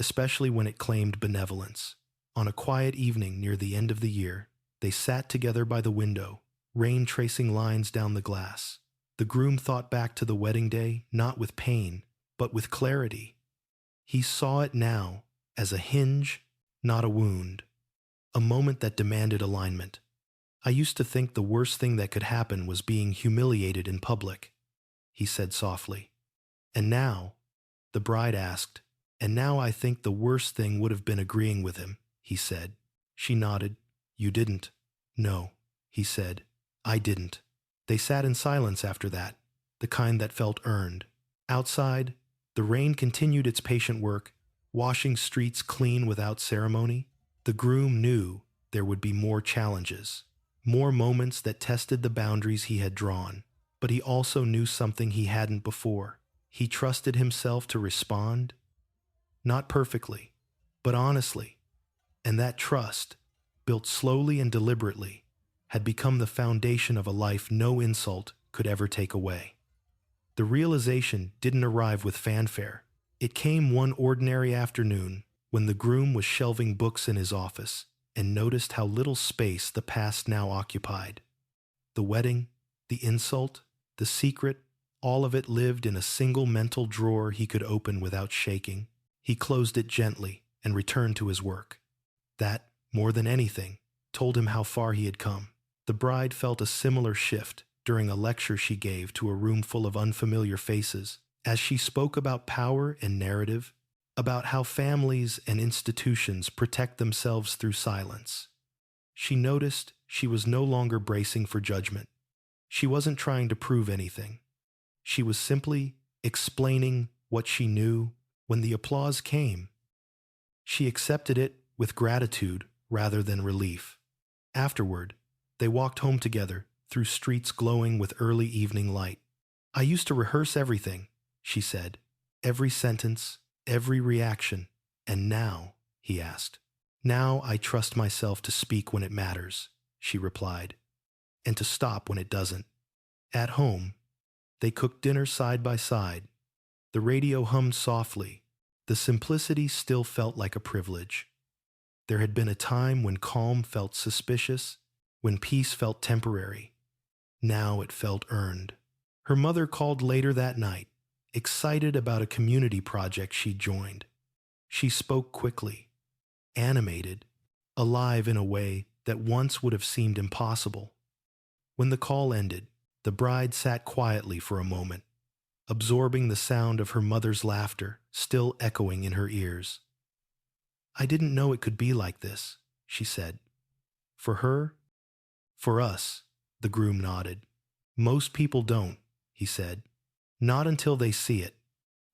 especially when it claimed benevolence. On a quiet evening near the end of the year, they sat together by the window, rain tracing lines down the glass. The groom thought back to the wedding day, not with pain, but with clarity. He saw it now as a hinge, not a wound, a moment that demanded alignment. I used to think the worst thing that could happen was being humiliated in public, he said softly. And now, the bride asked, and now I think the worst thing would have been agreeing with him, he said. She nodded. You didn't? No, he said. I didn't. They sat in silence after that, the kind that felt earned. Outside, the rain continued its patient work, washing streets clean without ceremony. The groom knew there would be more challenges, more moments that tested the boundaries he had drawn. But he also knew something he hadn't before. He trusted himself to respond, not perfectly, but honestly. And that trust, built slowly and deliberately, had become the foundation of a life no insult could ever take away. The realization didn't arrive with fanfare. It came one ordinary afternoon when the groom was shelving books in his office and noticed how little space the past now occupied. The wedding, the insult, the secret, all of it lived in a single mental drawer he could open without shaking. He closed it gently and returned to his work. That, more than anything, told him how far he had come. The bride felt a similar shift during a lecture she gave to a room full of unfamiliar faces. As she spoke about power and narrative, about how families and institutions protect themselves through silence, she noticed she was no longer bracing for judgment. She wasn't trying to prove anything. She was simply explaining what she knew. When the applause came, she accepted it with gratitude rather than relief. Afterward, they walked home together through streets glowing with early evening light. I used to rehearse everything, she said, every sentence, every reaction. And now, he asked. Now I trust myself to speak when it matters, she replied, and to stop when it doesn't. At home, they cooked dinner side by side. The radio hummed softly. The simplicity still felt like a privilege. There had been a time when calm felt suspicious, when peace felt temporary. Now it felt earned. Her mother called later that night, excited about a community project she'd joined. She spoke quickly, animated, alive in a way that once would have seemed impossible. When the call ended, the bride sat quietly for a moment, absorbing the sound of her mother's laughter still echoing in her ears. I didn't know it could be like this, she said. For her? For us, the groom nodded. Most people don't, he said. Not until they see it.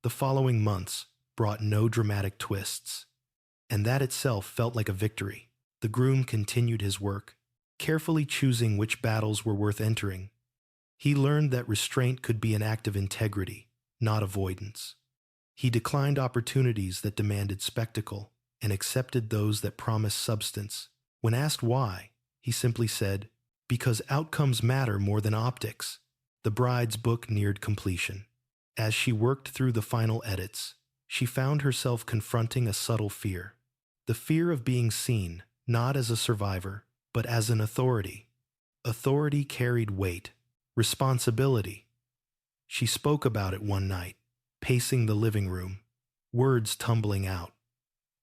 The following months brought no dramatic twists, and that itself felt like a victory. The groom continued his work, carefully choosing which battles were worth entering. He learned that restraint could be an act of integrity, not avoidance. He declined opportunities that demanded spectacle and accepted those that promised substance. When asked why, he simply said, because outcomes matter more than optics. The bride's book neared completion. As she worked through the final edits, she found herself confronting a subtle fear. The fear of being seen, not as a survivor, but as an authority. Authority carried weight. Responsibility. She spoke about it one night, pacing the living room, words tumbling out.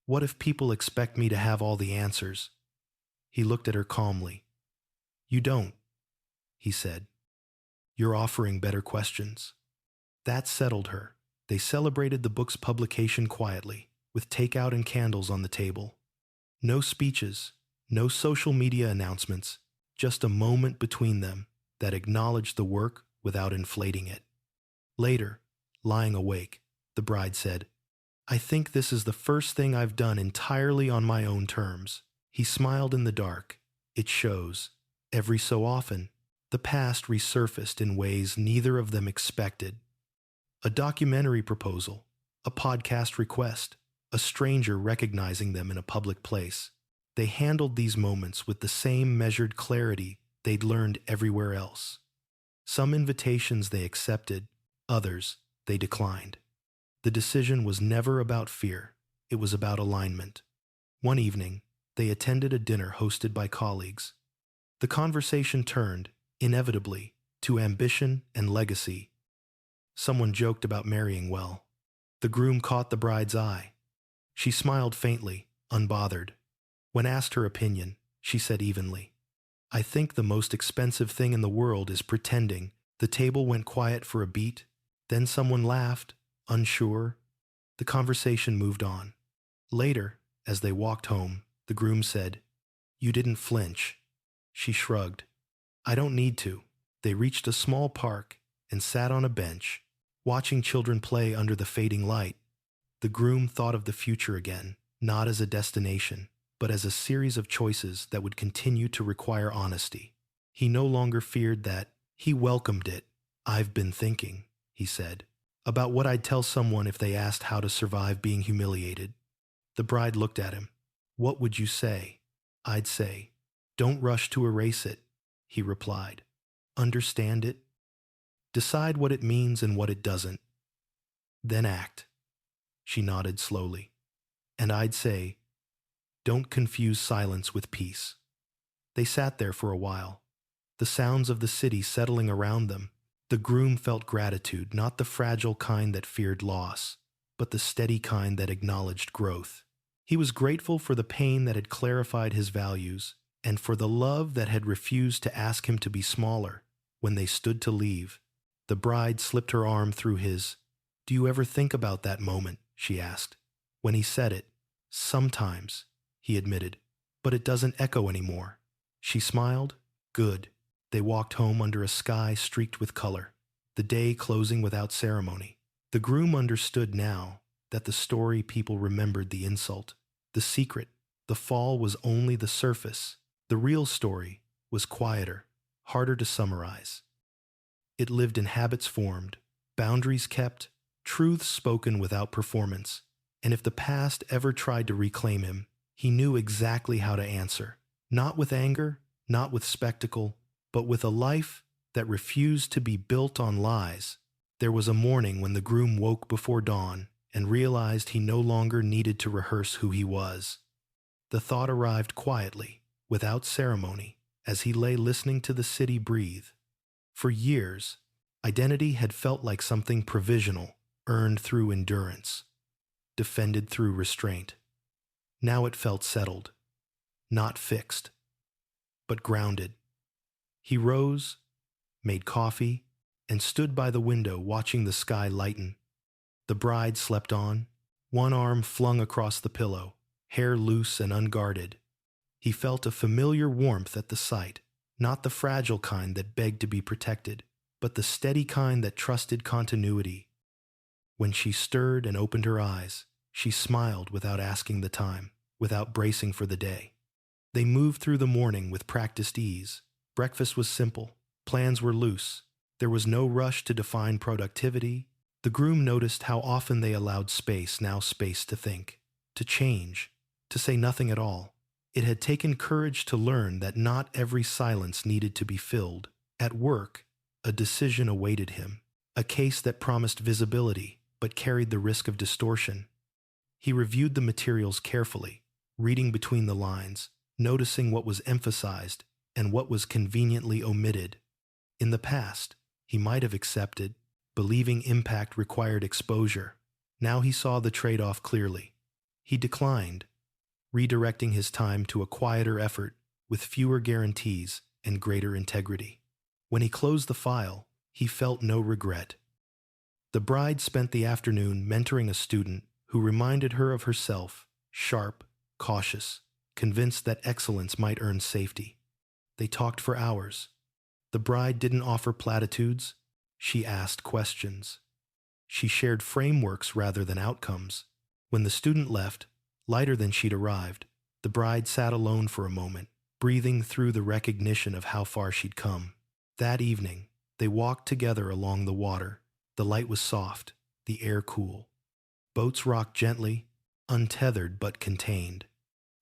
What if people expect me to have all the answers? He looked at her calmly. You don't, he said. You're offering better questions. That settled her. They celebrated the book's publication quietly, with takeout and candles on the table. No speeches, no social media announcements, just a moment between them that acknowledged the work without inflating it. Later, lying awake, the bride said, I think this is the first thing I've done entirely on my own terms. He smiled in the dark. It shows. Every so often, the past resurfaced in ways neither of them expected. A documentary proposal, a podcast request, a stranger recognizing them in a public place. They handled these moments with the same measured clarity they'd learned everywhere else. Some invitations they accepted, others they declined. The decision was never about fear, it was about alignment. One evening, they attended a dinner hosted by colleagues. The conversation turned, inevitably, to ambition and legacy. Someone joked about marrying well. The groom caught the bride's eye. She smiled faintly, unbothered. When asked her opinion, she said evenly, I think the most expensive thing in the world is pretending. The table went quiet for a beat. Then someone laughed, unsure. The conversation moved on. Later, as they walked home, the groom said, "You didn't flinch." She shrugged. "I don't need to." They reached a small park and sat on a bench, watching children play under the fading light. The groom thought of the future again, not as a destination, but as a series of choices that would continue to require honesty. He no longer feared that. He welcomed it. "I've been thinking," he said, "about what I'd tell someone if they asked how to survive being humiliated." The bride looked at him. "What would you say?" "I'd say, 'Don't rush to erase it,'" he replied. "Understand it. Decide what it means and what it doesn't. Then act." She nodded slowly. "And I'd say, 'Don't confuse silence with peace.'" They sat there for a while, the sounds of the city settling around them. The groom felt gratitude, not the fragile kind that feared loss, but the steady kind that acknowledged growth. He was grateful for the pain that had clarified his values, and for the love that had refused to ask him to be smaller. When they stood to leave, the bride slipped her arm through his. "Do you ever think about that moment?" she asked. When he said it, "Sometimes," he admitted, "but it doesn't echo anymore." She smiled. "Good." They walked home under a sky streaked with color, the day closing without ceremony. The groom understood now that the story people remembered the insult, the secret, the fall was only the surface. The real story was quieter, harder to summarize. It lived in habits formed, boundaries kept, truths spoken without performance. And if the past ever tried to reclaim him, he knew exactly how to answer. Not with anger, not with spectacle, but with a life that refused to be built on lies. There was a morning when the groom woke before dawn and realized he no longer needed to rehearse who he was. The thought arrived quietly, without ceremony, as he lay listening to the city breathe. For years, identity had felt like something provisional, earned through endurance, defended through restraint. Now it felt settled, not fixed, but grounded. He rose, made coffee, and stood by the window watching the sky lighten. The bride slept on, one arm flung across the pillow, hair loose and unguarded. He felt a familiar warmth at the sight, not the fragile kind that begged to be protected, but the steady kind that trusted continuity. When she stirred and opened her eyes, she smiled without asking the time, without bracing for the day. They moved through the morning with practiced ease. Breakfast was simple, plans were loose. There was no rush to define productivity. The groom noticed how often they allowed space to think, to change, to say nothing at all. It had taken courage to learn that not every silence needed to be filled. At work, a decision awaited him, a case that promised visibility but carried the risk of distortion. He reviewed the materials carefully, reading between the lines, noticing what was emphasized and what was conveniently omitted. In the past, he might have accepted, believing impact required exposure. Now he saw the trade-off clearly. He declined, redirecting his time to a quieter effort with fewer guarantees and greater integrity. When he closed the file, he felt no regret. The bride spent the afternoon mentoring a student who reminded her of herself, sharp, cautious, convinced that excellence might earn safety. They talked for hours. The bride didn't offer platitudes. She asked questions. She shared frameworks rather than outcomes. When the student left, lighter than she'd arrived, the bride sat alone for a moment, breathing through the recognition of how far she'd come. That evening, they walked together along the water. The light was soft, the air cool. Boats rocked gently, untethered but contained.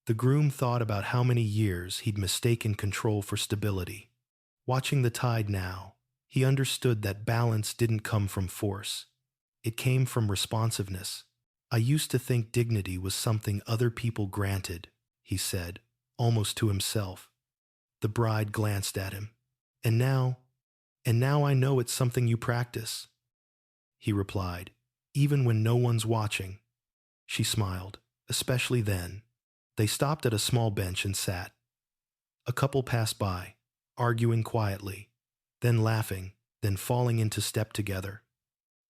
The groom thought about how many years he'd mistaken control for stability. Watching the tide now, he understood that balance didn't come from force. It came from responsiveness. "I used to think dignity was something other people granted," he said, almost to himself. The bride glanced at him. And now I know it's something you practice," he replied, "even when no one's watching." She smiled, especially then. They stopped at a small bench and sat. A couple passed by, arguing quietly, then laughing, then falling into step together.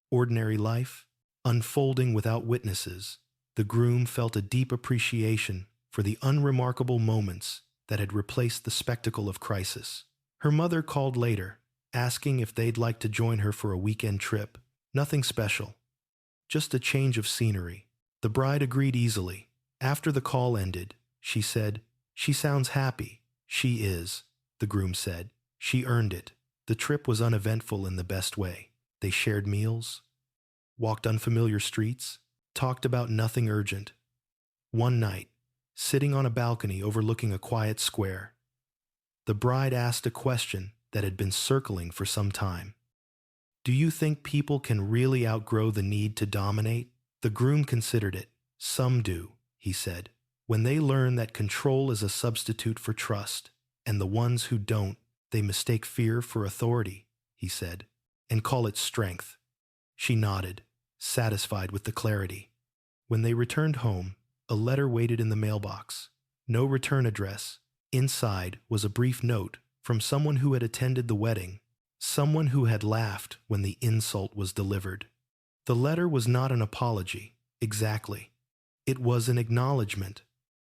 Ordinary life, unfolding without witnesses. The groom felt a deep appreciation for the unremarkable moments that had replaced the spectacle of crisis. Her mother called later, asking if they'd like to join her for a weekend trip. Nothing special, just a change of scenery. The bride agreed easily. After the call ended, she said, "She sounds happy." "She is," the groom said. "She earned it." The trip was uneventful in the best way. They shared meals, walked unfamiliar streets, talked about nothing urgent. One night, sitting on a balcony overlooking a quiet square, the bride asked a question that had been circling for some time. "Do you think people can really outgrow the need to dominate?" The groom considered it. "Some do," he said. "When they learn that control is a substitute for trust, and the ones who don't, they mistake fear for authority," he said, "and call it strength." She nodded, satisfied with the clarity. When they returned home, a letter waited in the mailbox. No return address. Inside was a brief note from someone who had attended the wedding, someone who had laughed when the insult was delivered. The letter was not an apology, exactly. It was an acknowledgement,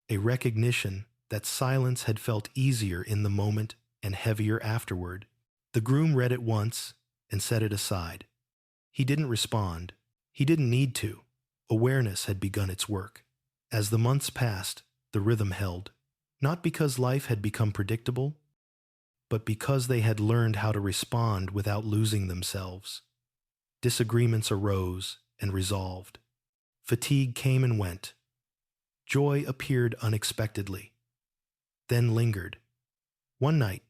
a recognition that silence had felt easier in the moment and heavier afterward. The groom read it once and set it aside. He didn't respond. He didn't need to. Awareness had begun its work. As the months passed, the rhythm held, not because life had become predictable, but because they had learned how to respond without losing themselves. Disagreements arose and resolved. Fatigue came and went. Joy appeared unexpectedly, then lingered. One night,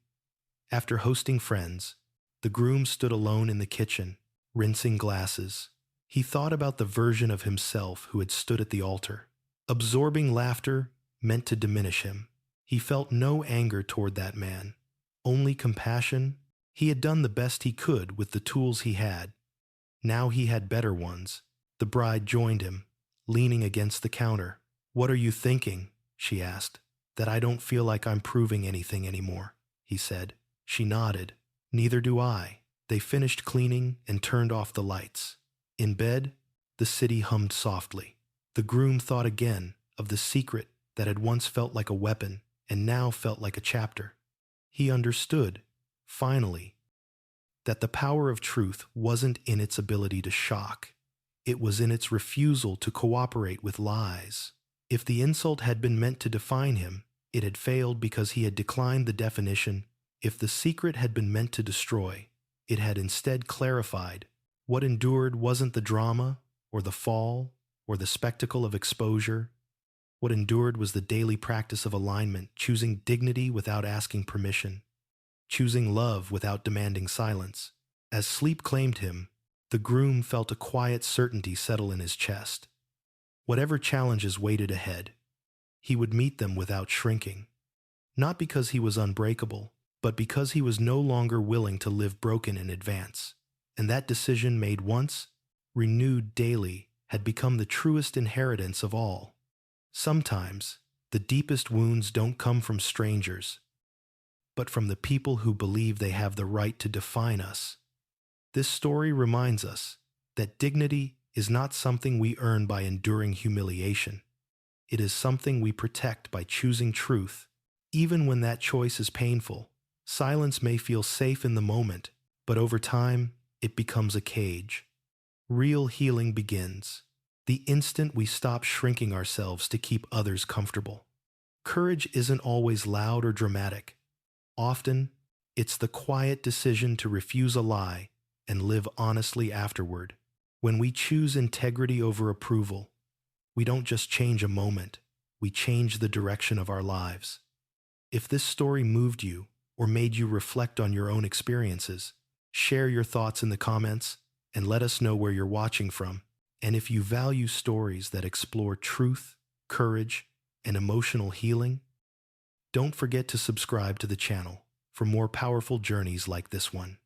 after hosting friends, the groom stood alone in the kitchen, rinsing glasses. He thought about the version of himself who had stood at the altar. Absorbing laughter meant to diminish him. He felt no anger toward that man, only compassion. He had done the best he could with the tools he had. Now he had better ones. The bride joined him, leaning against the counter. "What are you thinking?" she asked. "That I don't feel like I'm proving anything anymore," he said. She nodded. "Neither do I." They finished cleaning and turned off the lights. In bed, the city hummed softly. The groom thought again of the secret that had once felt like a weapon and now felt like a chapter. He understood, finally, that the power of truth wasn't in its ability to shock. It was in its refusal to cooperate with lies. If the insult had been meant to define him, it had failed because he had declined the definition. If the secret had been meant to destroy, it had instead clarified. What endured wasn't the drama, or the fall, or the spectacle of exposure. What endured was the daily practice of alignment, choosing dignity without asking permission, choosing love without demanding silence. As sleep claimed him, the groom felt a quiet certainty settle in his chest. Whatever challenges waited ahead, he would meet them without shrinking. Not because he was unbreakable, but because he was no longer willing to live broken in advance. And that decision made once, renewed daily, had become the truest inheritance of all. Sometimes, the deepest wounds don't come from strangers, but from the people who believe they have the right to define us. This story reminds us that dignity is not something we earn by enduring humiliation. It is something we protect by choosing truth, even when that choice is painful. Silence may feel safe in the moment, but over time, it becomes a cage. Real healing begins the instant we stop shrinking ourselves to keep others comfortable. Courage isn't always loud or dramatic. Often, it's the quiet decision to refuse a lie and live honestly afterward. When we choose integrity over approval, we don't just change a moment, we change the direction of our lives. If this story moved you or made you reflect on your own experiences, share your thoughts in the comments and let us know where you're watching from. And if you value stories that explore truth, courage, and emotional healing, don't forget to subscribe to the channel for more powerful journeys like this one.